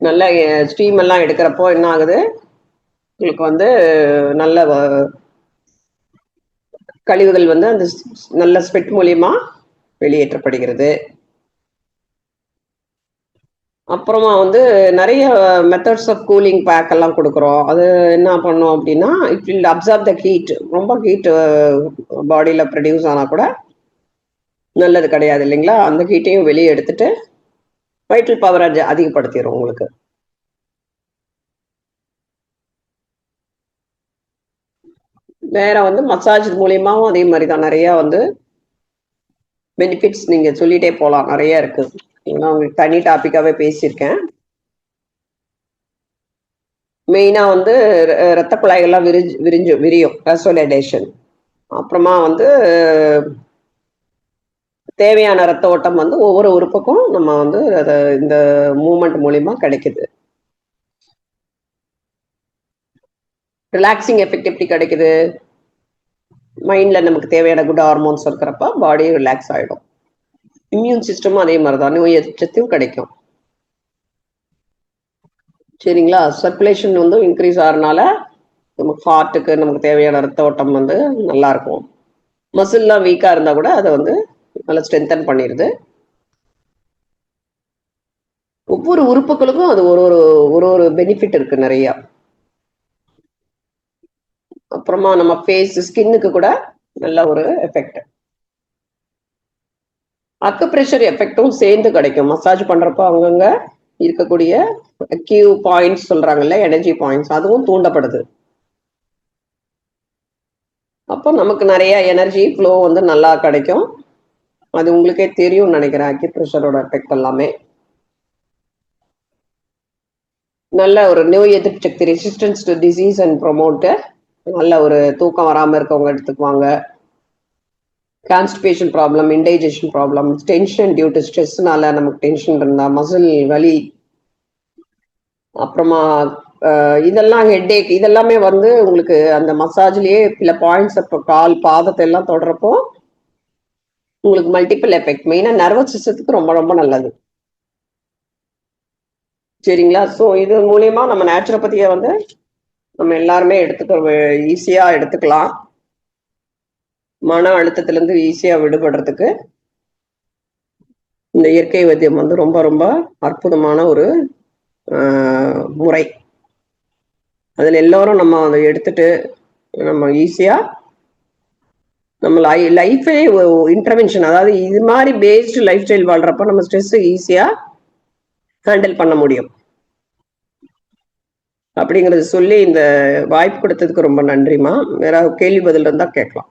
நல்ல ஸ்டீம் எல்லாம் எடுக்கிறப்போ என்ன ஆகுது, உங்களுக்கு வந்து நல்ல கழிவுகள் வந்து அந்த நல்ல ஸ்வெட் மூலியமா வெளியேற்றப்படுகிறது. அப்புறமா வந்து நிறைய மெத்தட்ஸ் ஆஃப் கூலிங் பேக் எல்லாம் கொடுக்குறோம். அது என்ன பண்ணோம் அப்படின்னா, it will observe the heat. ரொம்ப ஹீட் பாடியில் ப்ரொடியூஸ் ஆனால் கூட நல்லது கிடையாது இல்லைங்களா? அந்த ஹீட்டையும் வெளியே எடுத்துட்டு வைட்டல் பவர் அதிகப்படுத்திடும் உங்களுக்கு. வேற வந்து மசாஜ் மூலியமாவும் அதே மாதிரி தான் நிறைய வந்து பெனிஃபிட்ஸ் நீங்க சொல்லிட்டே போகலாம், நிறைய இருக்கு. நான் உங்களுக்கு தனி டாபிக்காவே பேசியிருக்கேன். மெயினா வந்து ரத்த குழாய்கள்லாம் விரியும் வெசோடைலேஷன். அப்புறமா வந்து தேவையான ரத்த ஓட்டம் வந்து ஒவ்வொரு உறுப்புக்கும் நம்ம வந்து இந்த மூமெண்ட் மூலியமா கிடைக்குது. ரிலாக்ஸிங் எஃபெக்ட் எப்படி கிடைக்குது? மைண்ட்ல நமக்கு தேவையான குட் ஹார்மோன்ஸ் இருக்கிறப்ப பாடி ரிலாக்ஸ் ஆயிடும். இம்யூன் சிஸ்டமும் அதே மாதிரிதான், நோய் எதிர்ப்பு கிடைக்கும். சரிங்களா? சர்க்குலேஷன் வந்து இன்க்ரீஸ் ஆகிறதுனால நமக்கு ஹார்ட்டுக்கு நமக்கு தேவையான ரத்த ஓட்டம் வந்து நல்லா இருக்கும். மசில்லாம் வீக்கா இருந்தா கூட அதை வந்து நல்லா ஸ்ட்ரென்தன் பண்ணிடுது. ஒவ்வொரு உறுப்புகளுக்கும் அது ஒரு ஒரு ஒரு பெனிஃபிட் இருக்கு நிறைய. அப்புறமா நம்ம ஃபேஸ் ஸ்கின்னுக்கு கூட நல்ல ஒரு எஃபெக்ட். அக்குப்ரெஷர் எஃபெக்டும் சேர்ந்து கிடைக்கும். மசாஜ் பண்றப்ப அங்கங்க இருக்கக்கூடிய கியூ பாயிண்ட்ஸ் சொல்றாங்கல்ல, எனர்ஜி பாயிண்ட்ஸ், அதுவும் தூண்டப்படுது. அப்போ நமக்கு நிறைய எனர்ஜி ஃப்ளோ வந்து நல்லா கிடைக்கும். அது உங்களுக்கே தெரியும் நினைக்கிறேன், அக்யூப்ரெஷரோட எஃபெக்ட் எல்லாமே. நல்ல ஒரு நோய் எதிர்ப்பு சக்தி, resistance to disease and promote. நல்ல ஒரு தூக்கம் வராம இருக்கவங்க எடுத்துக்குவாங்க. Constipation problem, indigestion problem, tension due to ஸ்ட்ரெஸ்னால நமக்கு டென்ஷன் இருந்தா, மசில் வலி, அப்புறமா இதெல்லாம் ஹெட்டேக், இதெல்லாமே வந்து உங்களுக்கு அந்த மசாஜ்லயே சில பாயிண்ட்ஸ், அப்போ கால் பாதத்தை எல்லாம் தொடரப்போ உங்களுக்கு மல்டிபிள் எஃபெக்ட். மெயினா நர்வஸ் சிஸ்டத்துக்கு ரொம்ப ரொம்ப நல்லது. சரிங்களா? ஸோ இது மூலியமா நம்ம நேச்சுரோபதியை வந்து நம்ம எல்லாருமே ஈஸியா எடுத்துக்கலாம். மன அழுத்தத்துல இருந்து ஈஸியா விடுபடுறதுக்கு இந்த இயற்கை வைத்தியம் வந்து ரொம்ப ரொம்ப அற்புதமான ஒரு முறை. அதில் எல்லோரும் நம்ம அதை எடுத்துட்டு நம்ம ஈஸியா நம்ம லைஃபே இன்டர்வென்ஷன், அதாவது இது மாதிரி பேஸ்டு லைஃப் ஸ்டைல் வாழ்றப்ப நம்ம ஸ்ட்ரெஸ் ஈஸியா ஹேண்டில் பண்ண முடியும். அப்படிங்கறது சொல்லி இந்த வாய்ப்பு கொடுத்ததுக்கு ரொம்ப நன்றிமா. வேற கேள்வி பதில் இருந்தா கேட்கலாம்.